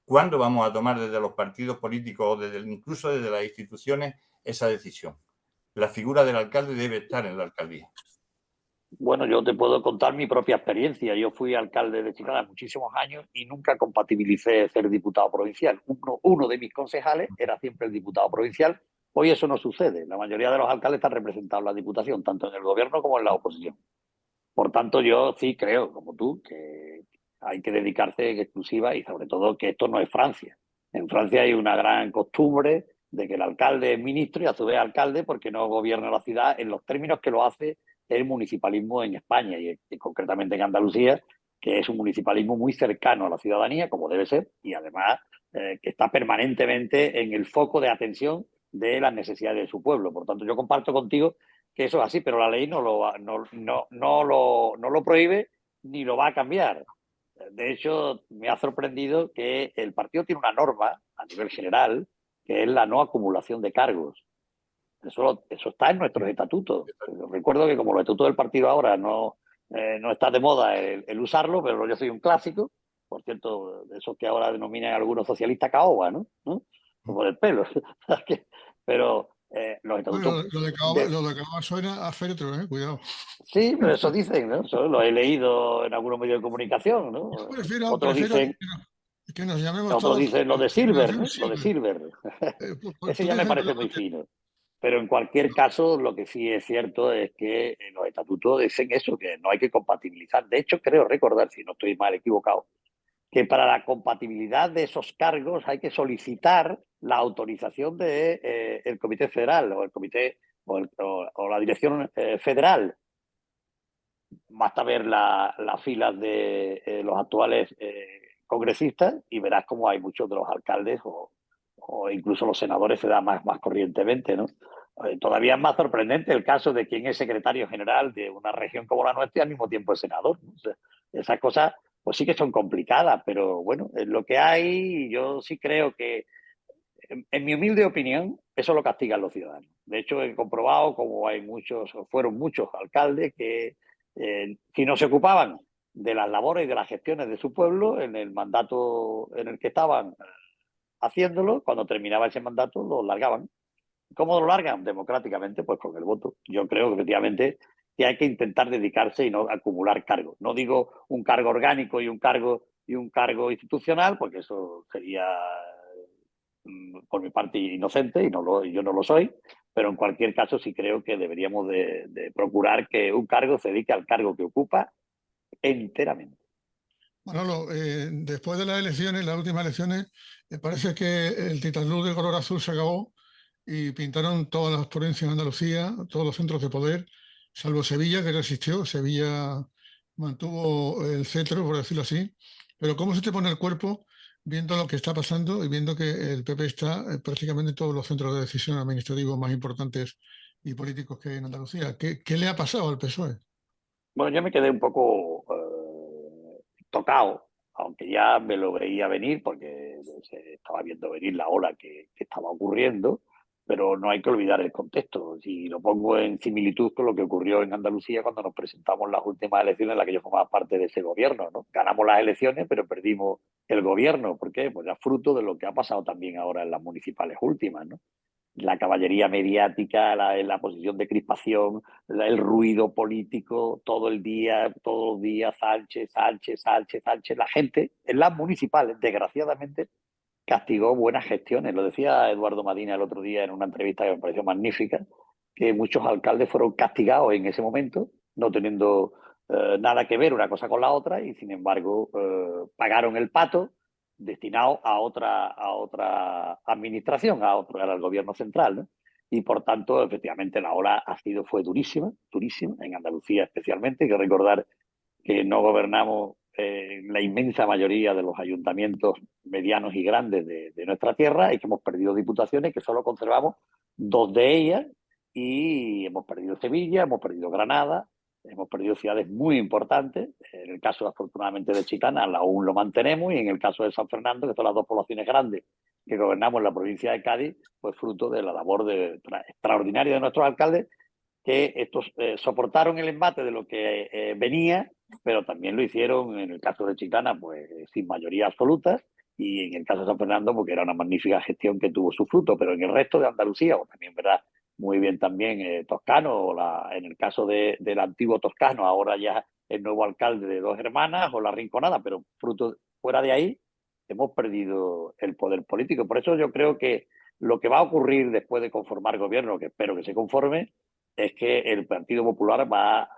¿Cuándo vamos a tomar desde los partidos políticos o incluso desde las instituciones esa decisión? La figura del alcalde debe estar en la alcaldía. Bueno, yo te puedo contar mi propia experiencia. Yo fui alcalde de Chiclana muchísimos años y nunca compatibilicé ser diputado provincial. Uno de mis concejales era siempre el diputado provincial. Hoy eso no sucede. La mayoría de los alcaldes están representados en la diputación, tanto en el gobierno como en la oposición. Por tanto, yo sí creo, como tú, que hay que dedicarse en exclusiva y sobre todo que esto no es Francia. En Francia hay una gran costumbre de que el alcalde es ministro y a su vez alcalde porque no gobierna la ciudad en los términos que lo hace el municipalismo en España y concretamente en Andalucía, que es un municipalismo muy cercano a la ciudadanía, como debe ser, y además que está permanentemente en el foco de atención de las necesidades de su pueblo. Por tanto, yo comparto contigo que eso es así, pero la ley no lo prohíbe ni lo va a cambiar. De hecho, me ha sorprendido que el partido tiene una norma a nivel general que es la no acumulación de cargos. Eso está en nuestros estatutos. Recuerdo que como los estatutos del partido ahora no está de moda el usarlo, pero yo soy un clásico, por cierto, de esos que ahora denominan algunos socialistas caoba, ¿no? Como del pelo. Pero los estatutos... Bueno, lo de caoba suena a féretro, cuidado. Sí, pero eso dicen, ¿no? Eso lo he leído en algunos medios de comunicación, ¿no? Otros dicen que nos llamemos otros todos. Dicen lo de Silver, ¿no? Lo de Silver. Ese ya me parece muy fino. Pero en cualquier caso, lo que sí es cierto es que los estatutos dicen eso, que no hay que compatibilizar. De hecho, creo recordar, si no estoy mal equivocado, que para la compatibilidad de esos cargos hay que solicitar la autorización de el Comité Federal o el Comité o la Dirección Federal. Basta ver las filas de los actuales congresistas y verás cómo hay muchos de los alcaldes o incluso los senadores se da más corrientemente, ¿no? Todavía es más sorprendente el caso de quien es secretario general de una región como la nuestra y al mismo tiempo es senador, ¿no? O sea, esas cosas pues sí que son complicadas, pero bueno, es lo que hay y yo sí creo que en mi humilde opinión, eso lo castigan los ciudadanos. De hecho, he comprobado como fueron muchos alcaldes que si no se ocupaban de las labores y de las gestiones de su pueblo en el mandato en el que estaban haciéndolo, cuando terminaba ese mandato lo largaban. ¿Cómo lo largan? Democráticamente, pues con el voto. Yo creo que efectivamente que hay que intentar dedicarse y no acumular cargos. No digo un cargo orgánico y un cargo institucional, porque eso sería por mi parte inocente y yo no lo soy, pero en cualquier caso sí creo que deberíamos de procurar que un cargo se dedique al cargo que ocupa enteramente. Manolo, después de las elecciones, las últimas elecciones, parece que el Titanluz de color azul se acabó y pintaron todas las provincias de Andalucía, todos los centros de poder, salvo Sevilla, que resistió. Sevilla mantuvo el cetro, por decirlo así. Pero ¿cómo se te pone el cuerpo viendo lo que está pasando y viendo que el PP está prácticamente en todos los centros de decisión administrativos más importantes y políticos que hay en Andalucía? ¿Qué le ha pasado al PSOE? Bueno, yo me quedé un poco tocado, aunque ya me lo veía venir porque se estaba viendo venir la ola que estaba ocurriendo, pero no hay que olvidar el contexto. Si lo pongo en similitud con lo que ocurrió en Andalucía cuando nos presentamos en las últimas elecciones en las que yo formaba parte de ese gobierno, ¿no? Ganamos las elecciones, pero perdimos el gobierno. ¿Por qué? Pues ya fruto de lo que ha pasado también ahora en las municipales últimas, ¿no? La caballería mediática, la posición de crispación, el ruido político, todos los días, Sánchez. La gente en las municipales, desgraciadamente, castigó buenas gestiones. Lo decía Eduardo Madina el otro día en una entrevista que me pareció magnífica, que muchos alcaldes fueron castigados en ese momento, no teniendo nada que ver una cosa con la otra, y sin embargo pagaron el pato destinado a otra administración, al gobierno central, ¿no? Y por tanto, efectivamente, la ola fue durísima, en Andalucía especialmente. Hay que recordar que no gobernamos la inmensa mayoría de los ayuntamientos medianos y grandes de nuestra tierra, y que hemos perdido diputaciones, que solo conservamos 2 de ellas, y hemos perdido Sevilla, hemos perdido Granada, hemos perdido ciudades muy importantes. En el caso, afortunadamente, de Chiclana aún lo mantenemos, y en el caso de San Fernando, que son las 2 poblaciones grandes que gobernamos en la provincia de Cádiz, pues fruto de la labor extraordinaria de nuestros alcaldes, que estos soportaron el embate de lo que venía, pero también lo hicieron en el caso de Chiclana pues sin mayoría absoluta, y en el caso de San Fernando porque era una magnífica gestión que tuvo su fruto. Pero en el resto de Andalucía, o también, ¿verdad?, muy bien también Toscano, en el caso del antiguo Toscano, ahora ya el nuevo alcalde de Dos Hermanas, o La Rinconada, pero fuera de ahí hemos perdido el poder político. Por eso yo creo que lo que va a ocurrir después de conformar gobierno, que espero que se conforme, es que el Partido Popular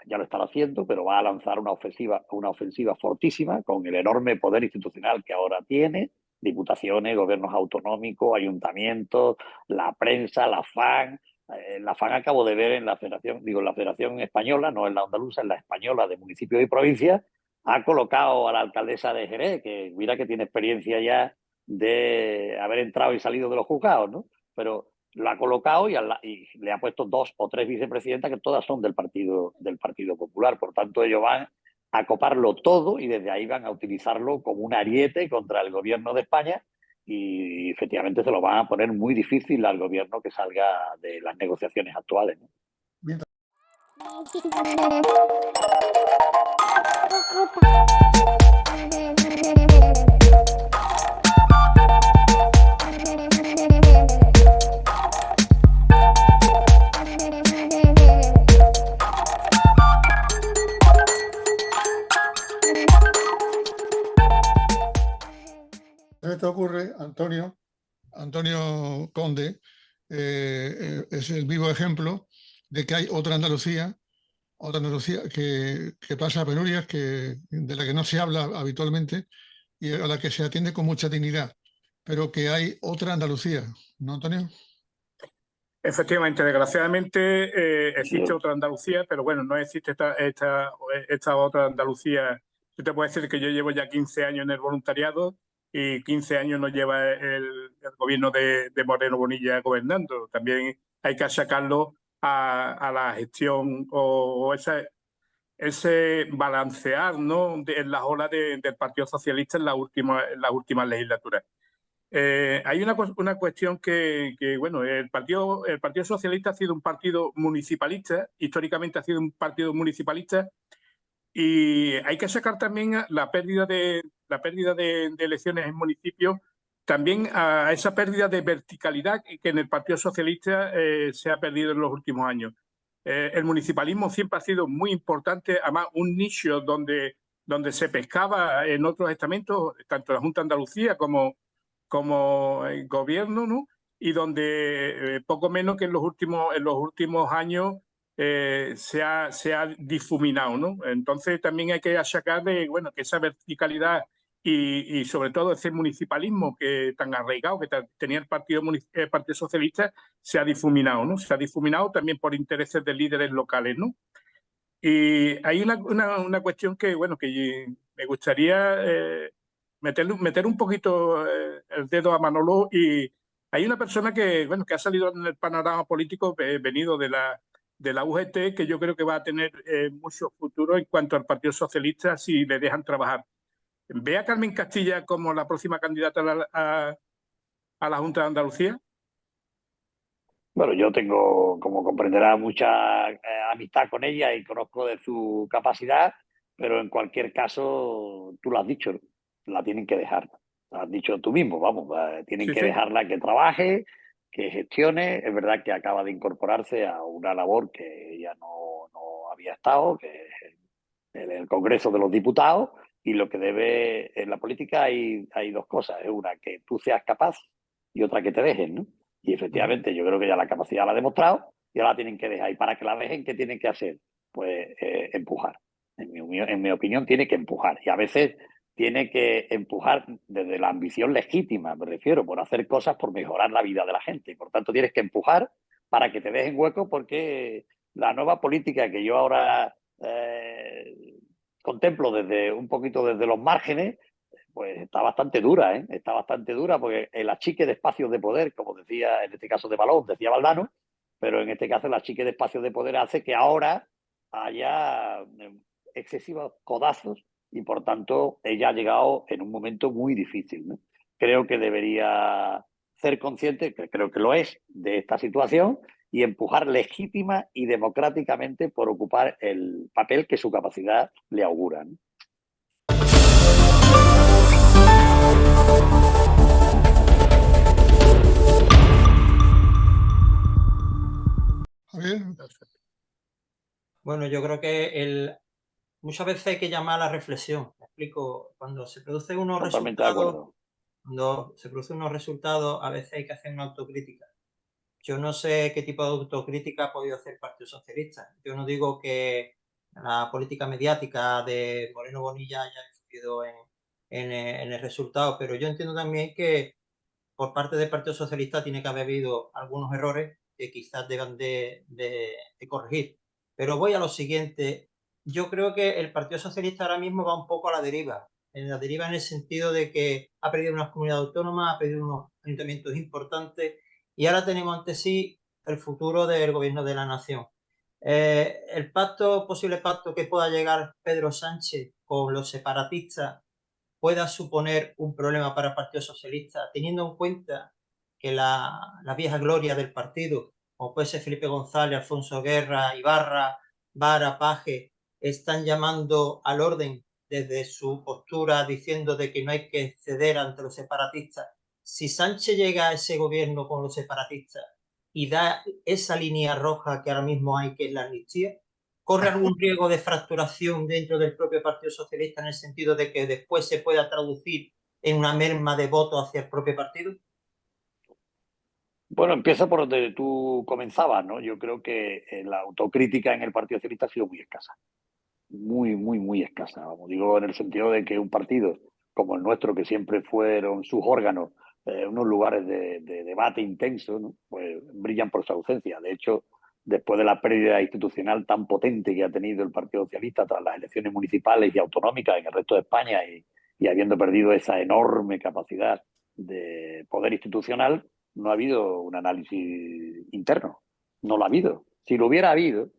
ya lo está haciendo, pero va a lanzar una ofensiva fortísima con el enorme poder institucional que ahora tiene: diputaciones, gobiernos autonómicos, ayuntamientos, la prensa, la FAN. La FAN acabo de ver en la Federación Española, no en la andaluza, en la española de municipios y provincias, ha colocado a la alcaldesa de Jerez, que mira que tiene experiencia ya de haber entrado y salido de los juzgados, ¿no? Pero lo ha colocado y le ha puesto 2 o 3 vicepresidentas que todas son del Partido Popular. Por tanto, ellos van a coparlo todo y desde ahí van a utilizarlo como un ariete contra el gobierno de España, y efectivamente se lo van a poner muy difícil al gobierno que salga de las negociaciones actuales, ¿no? Esto ocurre, Antonio Conde, es el vivo ejemplo de que hay otra Andalucía que pasa penurias, de la que no se habla habitualmente y a la que se atiende con mucha dignidad, pero que hay otra Andalucía, ¿no, Antonio? Efectivamente, desgraciadamente existe otra Andalucía, pero bueno, no existe esta otra Andalucía. Yo te puedo decir que yo llevo ya 15 años en el voluntariado y 15 años nos lleva el gobierno de Moreno Bonilla gobernando. También hay que achacarlo a la gestión o ese balancear, ¿no?, en las olas del Partido Socialista en las últimas legislaturas. Hay una cuestión bueno, el Partido Socialista ha sido un partido municipalista, históricamente ha sido un partido municipalista, y hay que sacar también la pérdida de elecciones en municipios, también a esa pérdida de verticalidad que en el Partido Socialista se ha perdido en los últimos años. El municipalismo siempre ha sido muy importante, además un nicho donde se pescaba en otros estamentos, tanto la Junta de Andalucía como el gobierno, ¿no? Y donde poco menos que en los últimos años se ha difuminado, ¿no? Entonces también hay que achacarle, bueno, que esa verticalidad y sobre todo ese municipalismo que tan arraigado que tenía el Partido Socialista se ha difuminado, ¿no? Se ha difuminado también por intereses de líderes locales, ¿no? Y hay una cuestión que, bueno, que me gustaría meter un poquito el dedo a Manolo, y hay una persona que, bueno, que ha salido en el panorama político venido de la UGT, que yo creo que va a tener mucho futuro en cuanto al Partido Socialista si le dejan trabajar. ¿Ve a Carmen Castilla como la próxima candidata a la Junta de Andalucía? Bueno, yo tengo, como comprenderá, mucha amistad con ella y conozco de su capacidad, pero en cualquier caso, tú lo has dicho, la tienen que dejar. Lo has dicho tú mismo, vamos, tienen Sí, que sí. dejarla que trabaje, que gestione. Es verdad que acaba de incorporarse a una labor que ella no había estado, que es el Congreso de los Diputados, y lo que debe, en la política hay dos cosas, es una, que tú seas capaz, y otra, que te dejen, ¿no? Y efectivamente yo creo que ya la capacidad la ha demostrado y ahora la tienen que dejar. Y para que la dejen, ¿qué tienen que hacer? Pues empujar. En mi opinión, tiene que empujar. Y a veces tiene que empujar desde la ambición legítima, me refiero, por hacer cosas por mejorar la vida de la gente. Y por tanto, tienes que empujar para que te dejen hueco, porque la nueva política que yo ahora contemplo desde un poquito desde los márgenes, pues está bastante dura, ¿eh? Está bastante dura, porque el achique de espacios de poder, como decía en este caso de Balón, decía Valdano, pero en este caso el achique de espacios de poder hace que ahora haya excesivos codazos, y por tanto ella ha llegado en un momento muy difícil, ¿no? Creo que debería ser consciente, que creo que lo es, de esta situación, y empujar legítima y democráticamente por ocupar el papel que su capacidad le augura, ¿no? A ver, Bueno, yo creo que muchas veces hay que llamar a la reflexión. Me explico, cuando se producen unos Totalmente de acuerdo. resultados, a veces hay que hacer una autocrítica. Yo no sé qué tipo de autocrítica ha podido hacer el Partido Socialista. Yo no digo que la política mediática de Moreno Bonilla haya influido en el resultado, pero yo entiendo también que por parte del Partido Socialista tiene que haber habido algunos errores que quizás deban de corregir. Pero voy a lo siguiente. Yo creo que el Partido Socialista ahora mismo va un poco a la deriva. En la deriva en el sentido de que ha perdido unas comunidades autónomas, ha perdido unos ayuntamientos importantes, y ahora tenemos ante sí el futuro del gobierno de la nación. El posible pacto que pueda llegar Pedro Sánchez con los separatistas pueda suponer un problema para el Partido Socialista, teniendo en cuenta que la vieja gloria del partido, como puede ser Felipe González, Alfonso Guerra, Ibarra, Vara, Paje, están llamando al orden desde su postura, diciendo de que no hay que ceder ante los separatistas. Si Sánchez llega a ese gobierno con los separatistas y da esa línea roja que ahora mismo hay, que es la amnistía, ¿corre algún riesgo de fracturación dentro del propio Partido Socialista, en el sentido de que después se pueda traducir en una merma de votos hacia el propio partido? Bueno, empieza por donde tú comenzabas, ¿no? Yo creo que la autocrítica en el Partido Socialista ha sido muy escasa. Muy escasa. Vamos, digo, en el sentido de que un partido como el nuestro, que siempre fueron sus órganos unos lugares de debate intenso, ¿no? Pues brillan por su ausencia. De hecho, después de la pérdida institucional tan potente que ha tenido el Partido Socialista tras las elecciones municipales y autonómicas en el resto de España, y habiendo perdido esa enorme capacidad de poder institucional, no ha habido un análisis interno. No lo ha habido. Si lo hubiera habido,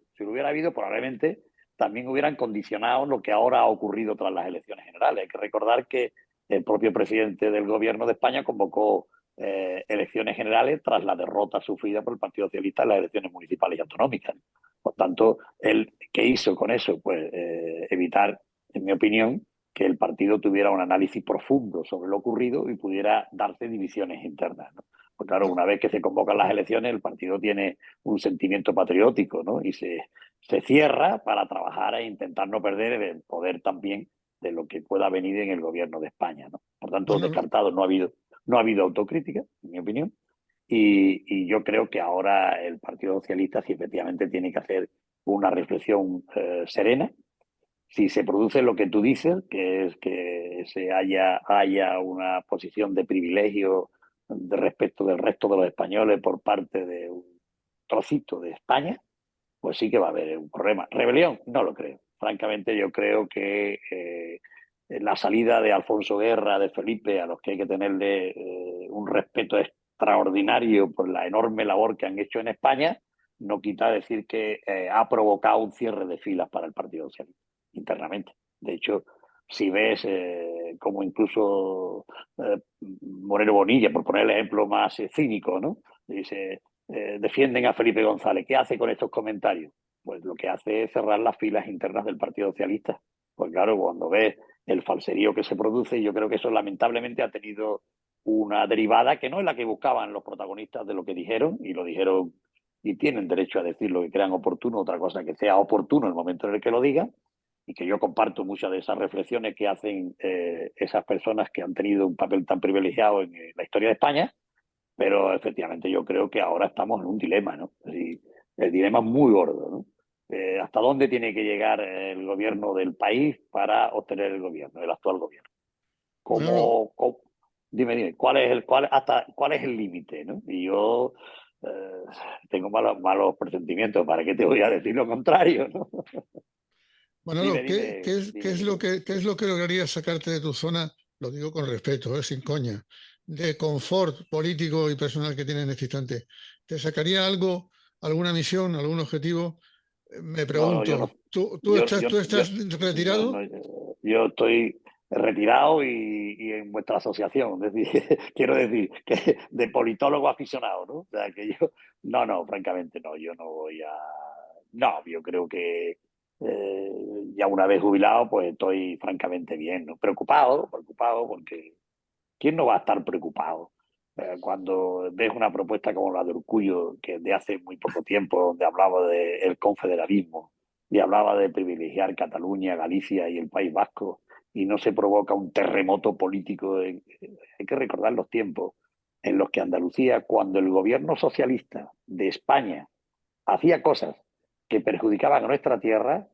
probablemente también hubieran condicionado lo que ahora ha ocurrido tras las elecciones generales. Hay que recordar que el propio presidente del gobierno de España convocó elecciones generales tras la derrota sufrida por el Partido Socialista en las elecciones municipales y autonómicas. Por tanto, ¿él qué hizo con eso? Pues evitar, en mi opinión, que el partido tuviera un análisis profundo sobre lo ocurrido y pudiera darse divisiones internas, ¿no? Pues claro, una vez que se convocan las elecciones, el partido tiene un sentimiento patriótico, ¿no? Y se cierra para trabajar e intentar no perder el poder también de lo que pueda venir en el gobierno de España, ¿no? Por tanto, Bueno, descartado, no ha habido autocrítica, en mi opinión, y yo creo que ahora el Partido Socialista sí efectivamente tiene que hacer una reflexión serena. Si se produce lo que tú dices, que es que haya una posición de privilegio de respecto del resto de los españoles por parte de un trocito de España, pues sí que va a haber un problema. ¿Rebelión? No lo creo. Francamente, yo creo que la salida de Alfonso Guerra, de Felipe, a los que hay que tenerle un respeto extraordinario por la enorme labor que han hecho en España, no quita decir que ha provocado un cierre de filas para el Partido Socialista internamente. De hecho, si ves como incluso Moreno Bonilla, por poner el ejemplo más cínico, ¿no? Dice, defienden a Felipe González. ¿Qué hace con estos comentarios? Pues lo que hace es cerrar las filas internas del Partido Socialista. Pues claro, cuando ves el falserío que se produce, yo creo que eso lamentablemente ha tenido una derivada que no es la que buscaban los protagonistas de lo que dijeron, y lo dijeron y tienen derecho a decir lo que crean oportuno, otra cosa que sea oportuno en el momento en el que lo digan, y que yo comparto muchas de esas reflexiones que hacen esas personas que han tenido un papel tan privilegiado en la historia de España, pero efectivamente yo creo que ahora estamos en un dilema, ¿no? Es decir, el dilema es muy gordo, ¿no? ¿Hasta dónde tiene que llegar el gobierno del país para obtener el gobierno, el actual gobierno? bueno, Dime, ¿cuál es el límite, ¿no? Y yo tengo malos presentimientos, ¿para qué te voy a decir lo contrario, ¿no? Manolo, qué es lo que lograría sacarte de tu zona? Lo digo con respeto, sin coña, de confort político y personal que tienes en este instante. ¿Te sacaría algo, alguna misión, algún objetivo? Me No, yo no. pregunto, ¿tú Yo, yo, estás no, retirado? yo estoy retirado y en vuestra asociación. Es decir, quiero decir que de politólogo aficionado, ¿no? O sea, que yo, no, francamente no, yo no voy a. No, yo creo que ya una vez jubilado, pues estoy francamente bien, ¿no? Preocupado, porque ¿quién no va a estar preocupado cuando ves una propuesta como la de Urkullu, que de hace muy poco tiempo, donde hablaba del confederalismo y hablaba de privilegiar Cataluña, Galicia y el País Vasco, y no se provoca un terremoto político? Hay que recordar los tiempos en los que Andalucía, cuando el gobierno socialista de España hacía cosas que perjudicaban a nuestra tierra,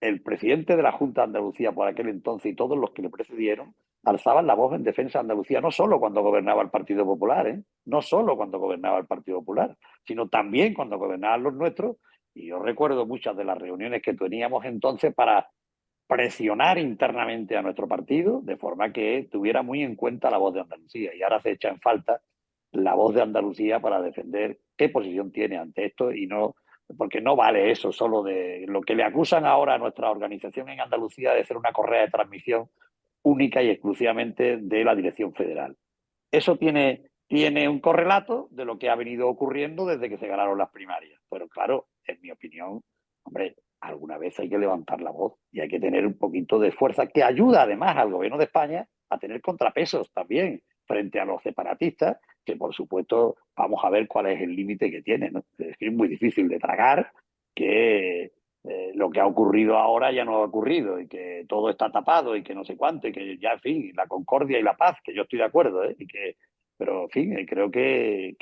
el presidente de la Junta de Andalucía por aquel entonces y todos los que le precedieron alzaban la voz en defensa de Andalucía, no solo cuando gobernaba el Partido Popular, no solo cuando gobernaba el Partido Popular, sino también cuando gobernaban los nuestros. Y yo recuerdo muchas de las reuniones que teníamos entonces para presionar internamente a nuestro partido, de forma que tuviera muy en cuenta la voz de Andalucía. Y ahora se echa en falta la voz de Andalucía para defender qué posición tiene ante esto, y no, porque no vale eso solo de lo que le acusan ahora a nuestra organización en Andalucía de ser una correa de transmisión única y exclusivamente de la dirección federal. Eso tiene un correlato de lo que ha venido ocurriendo desde que se ganaron las primarias. Pero claro, en mi opinión, hombre, alguna vez hay que levantar la voz y hay que tener un poquito de fuerza que ayuda además al gobierno de España a tener contrapesos también frente a los separatistas, que por supuesto vamos a ver cuál es el límite que tienen, ¿no? Es muy difícil de tragar que lo que ha ocurrido ahora ya no ha ocurrido y que todo está tapado y que no sé cuánto y que ya, en fin, la concordia y la paz, que yo estoy de acuerdo, ¿eh? Pero, en fin, creo que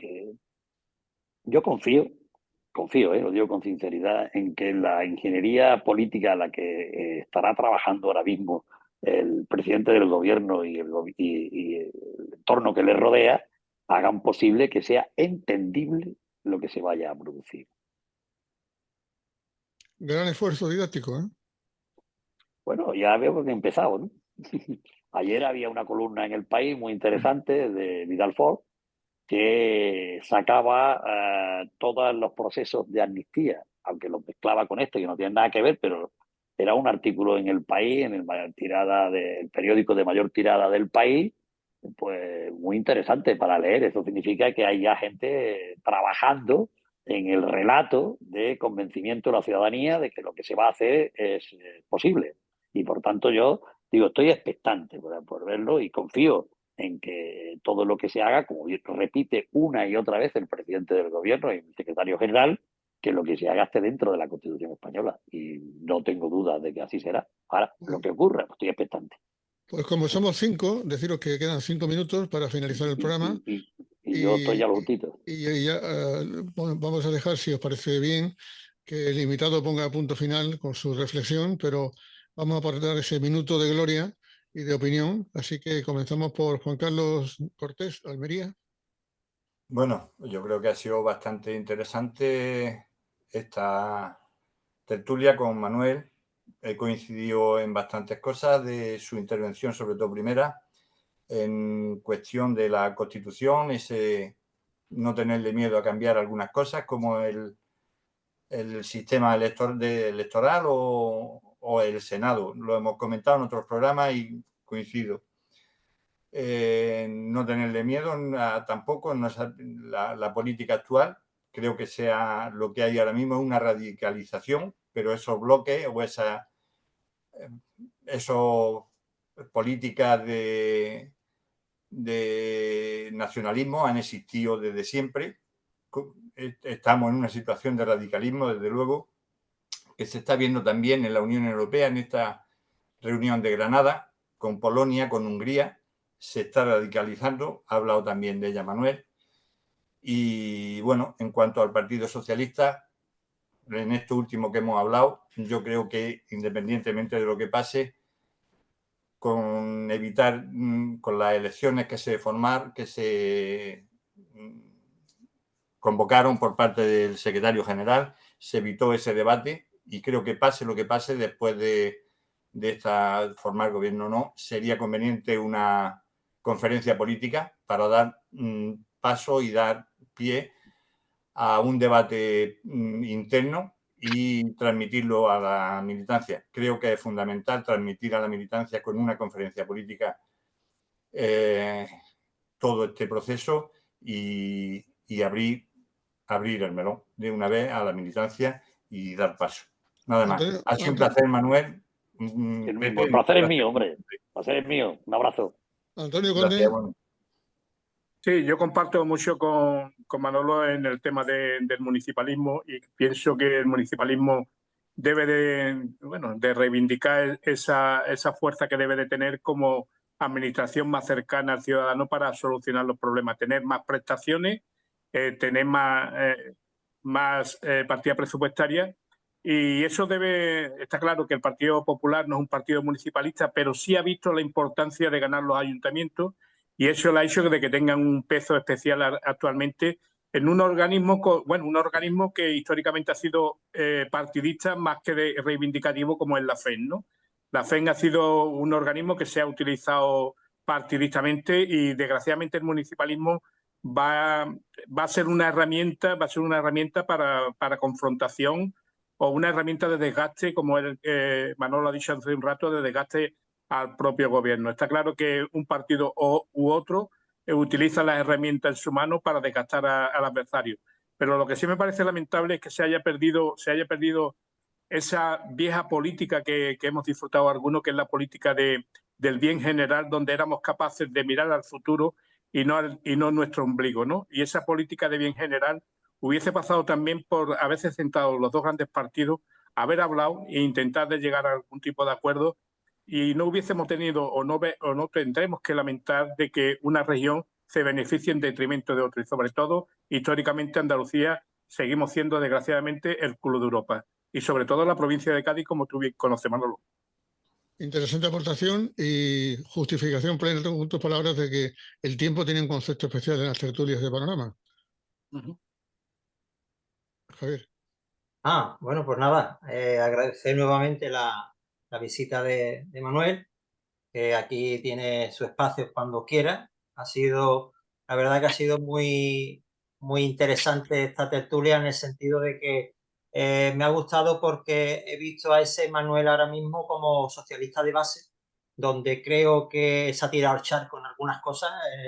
yo confío, lo digo con sinceridad, en que la ingeniería política a la que estará trabajando ahora mismo el presidente del gobierno y el entorno que le rodea hagan posible que sea entendible lo que se vaya a producir. Gran esfuerzo didáctico, ¿eh? Bueno, ya veo que he empezado, ¿no? Ayer había una columna en El País muy interesante de Vidal Ford que sacaba todos los procesos de amnistía, aunque los mezclaba con esto, que no tienen nada que ver, pero era un artículo en El País, en el periódico de mayor tirada del país, pues muy interesante para leer. Eso significa que hay ya gente trabajando en el relato de convencimiento de la ciudadanía de que lo que se va a hacer es posible. Y por tanto yo digo, estoy expectante por verlo y confío en que todo lo que se haga, como repite una y otra vez el presidente del gobierno y el secretario general, que lo que se haga esté dentro de la Constitución española. Y no tengo dudas de que así será. Ahora, lo que ocurra, pues estoy expectante. Pues como somos 5, deciros que quedan 5 minutos para finalizar el programa. Y yo estoy ya justito. Y ya bueno, vamos a dejar, si os parece bien, que el invitado ponga punto final con su reflexión, pero vamos a aportar ese minuto de gloria y de opinión. Así que comenzamos por Juan Carlos Cortés, Almería. Bueno, yo creo que ha sido bastante interesante esta tertulia con Manuel. He coincidido en bastantes cosas de su intervención, sobre todo primera, en cuestión de la Constitución, ese no tenerle miedo a cambiar algunas cosas, como el sistema electoral o el Senado. Lo hemos comentado en otros programas y coincido. No tenerle miedo tampoco la política actual. Creo que sea lo que hay ahora mismo es una radicalización, pero esos bloques o esas políticas de nacionalismo han existido desde siempre. Estamos en una situación de radicalismo, desde luego, que se está viendo también en la Unión Europea, en esta reunión de Granada, con Polonia, con Hungría, se está radicalizando. Ha hablado también de ella Manuel. Y bueno, en cuanto al Partido Socialista, en esto último que hemos hablado, yo creo que independientemente de lo que pase, con evitar con las elecciones que se convocaron por parte del secretario general, se evitó ese debate y creo que pase lo que pase después de formar gobierno o no, sería conveniente una conferencia política para dar paso y dar pie a un debate interno y transmitirlo a la militancia. Creo que es fundamental transmitir a la militancia con una conferencia política todo este proceso y abrir el melón de una vez a la militancia y dar paso. Nada más. Ha sido un placer, Manuel. El placer es mío, hombre. El placer es mío. Un abrazo. Antonio Conde. Sí, yo comparto mucho con Manolo en el tema del municipalismo y pienso que el municipalismo debe de reivindicar esa fuerza que debe de tener como administración más cercana al ciudadano para solucionar los problemas, tener más prestaciones, tener más partidas presupuestarias. Y eso está claro que el Partido Popular no es un partido municipalista, pero sí ha visto la importancia de ganar los ayuntamientos y eso le ha hecho de que tengan un peso especial actualmente en un organismo, un organismo que históricamente ha sido partidista más que reivindicativo como es la FEN, ¿no? La FEN ha sido un organismo que se ha utilizado partidistamente y desgraciadamente el municipalismo va a ser una herramienta, para confrontación o una herramienta de desgaste, como Manolo ha dicho hace un rato, de desgaste al propio gobierno. Está claro que un partido u otro utiliza las herramientas en su mano para desgastar al adversario. Pero lo que sí me parece lamentable es que se haya perdido esa vieja política que hemos disfrutado algunos, que es la política del bien general, donde éramos capaces de mirar al futuro y no nuestro ombligo, ¿no? Y esa política de bien general hubiese pasado también por haberse sentado los dos grandes partidos, haber hablado e intentar de llegar a algún tipo de acuerdo y no hubiésemos tenido o no tendremos que lamentar de que una región se beneficie en detrimento de otra. Y sobre todo, históricamente, Andalucía seguimos siendo, desgraciadamente, el culo de Europa. Y sobre todo la provincia de Cádiz, como tú bien conoces, Manolo. Interesante aportación y justificación plena con tus palabras de que el tiempo tiene un concepto especial en las tertulias de Panorama. Javier. Bueno, pues nada, agradecer nuevamente la visita de Manuel, que aquí tiene su espacio cuando quiera. La verdad que ha sido muy, muy interesante esta tertulia en el sentido de que Me ha gustado porque he visto a ese Manuel ahora mismo como socialista de base, donde creo que se ha tirado al charco en algunas cosas, en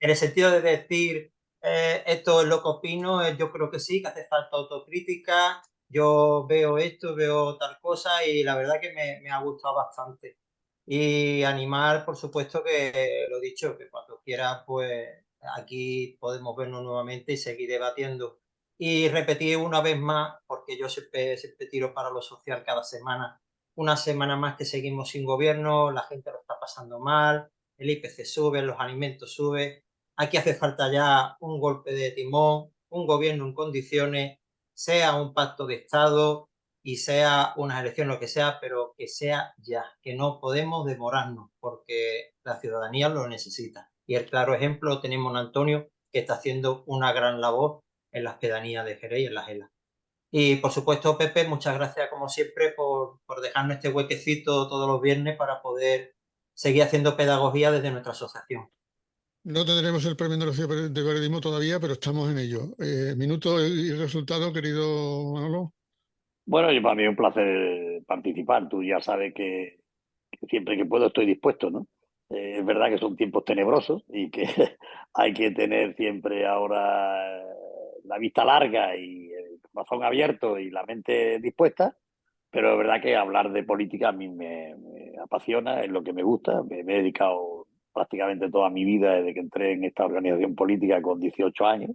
el sentido de decir esto es lo que opino, yo creo que sí, que hace falta autocrítica, yo veo esto, veo tal cosa y la verdad que me ha gustado bastante. Y animar, por supuesto, que lo dicho, que cuando quieras, pues aquí podemos vernos nuevamente y seguir debatiendo. Y repetir una vez más, porque yo siempre tiro para lo social cada semana, una semana más que seguimos sin gobierno, la gente lo está pasando mal, el IPC sube, los alimentos suben, aquí hace falta ya un golpe de timón, un gobierno en condiciones, sea un pacto de Estado y sea unas elecciones, lo que sea, pero que sea ya, que no podemos demorarnos porque la ciudadanía lo necesita. Y el claro ejemplo lo tenemos en Antonio, que está haciendo una gran labor en las pedanías de Jerez y en las Gelas. Y por supuesto, Pepe, muchas gracias como siempre por dejarnos este huequecito todos los viernes para poder seguir haciendo pedagogía desde nuestra asociación. No tendremos el premio de periodismo todavía, pero estamos en ello. Minuto y resultado, querido Manolo. Bueno, y para mí es un placer participar. Tú ya sabes que siempre que puedo estoy dispuesto, ¿no? Es verdad que son tiempos tenebrosos y que hay que tener siempre ahora la vista larga y el corazón abierto y la mente dispuesta, pero es verdad que hablar de política a mí me apasiona, es lo que me gusta. Me he dedicado prácticamente toda mi vida desde que entré en esta organización política con 18 años.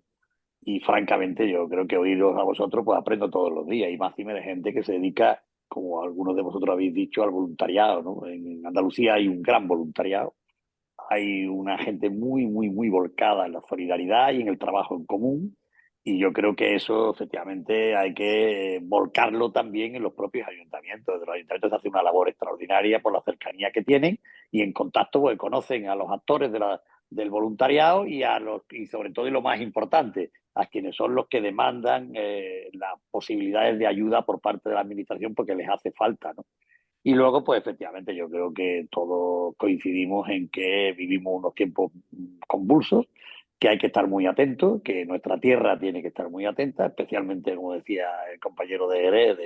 Y francamente yo creo que oíros a vosotros pues aprendo todos los días y más y de gente que se dedica, como algunos de vosotros habéis dicho, al voluntariado, ¿no? En Andalucía hay un gran voluntariado, hay una gente muy volcada en la solidaridad y en el trabajo en común y yo creo que eso efectivamente hay que volcarlo también en los propios ayuntamientos. Desde los ayuntamientos se hace una labor extraordinaria por la cercanía que tienen y en contacto pues conocen a los actores del voluntariado y sobre todo y lo más importante, a quienes son los que demandan las posibilidades de ayuda por parte de la administración porque les hace falta, ¿no? Y luego, pues efectivamente, yo creo que todos coincidimos en que vivimos unos tiempos convulsos, que hay que estar muy atentos, que nuestra tierra tiene que estar muy atenta, especialmente, como decía el compañero de Jerez,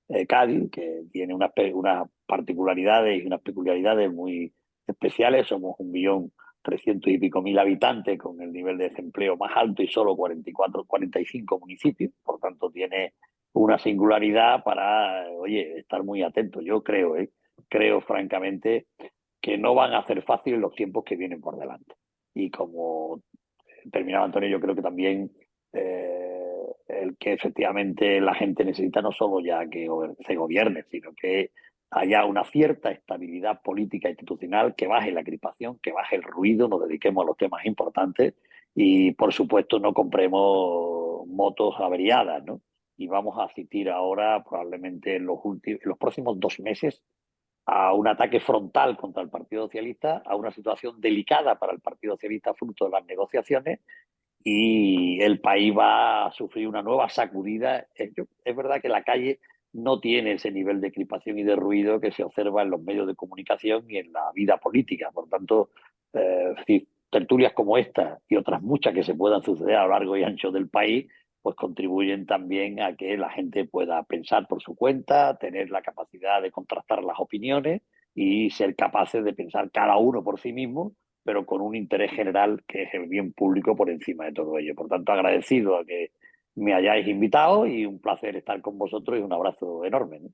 de Cádiz, que tiene unas particularidades y unas peculiaridades muy especiales. Somos 1.300.000 y pico habitantes con el nivel de desempleo más alto y solo 45 municipios, por tanto tiene una singularidad para, oye, estar muy atentos. Yo creo francamente que no van a ser fáciles los tiempos que vienen por delante. Y como terminaba Antonio, yo creo que también el que efectivamente la gente necesita no solo ya que se gobierne, sino que haya una cierta estabilidad política institucional, que baje la crispación, que baje el ruido, nos dediquemos a los temas importantes y, por supuesto, no compremos motos averiadas, ¿no? Y vamos a asistir ahora, probablemente en los próximos 2 meses, a un ataque frontal contra el Partido Socialista, a una situación delicada para el Partido Socialista fruto de las negociaciones y el país va a sufrir una nueva sacudida. Es verdad que la calle no tiene ese nivel de crispación y de ruido que se observa en los medios de comunicación y en la vida política. Por tanto, tertulias como esta y otras muchas que se puedan suceder a lo largo y ancho del país, pues contribuyen también a que la gente pueda pensar por su cuenta, tener la capacidad de contrastar las opiniones y ser capaces de pensar cada uno por sí mismo, pero con un interés general que es el bien público por encima de todo ello. Por tanto, agradecido a que me hayáis invitado y un placer estar con vosotros y un abrazo enorme, ¿no?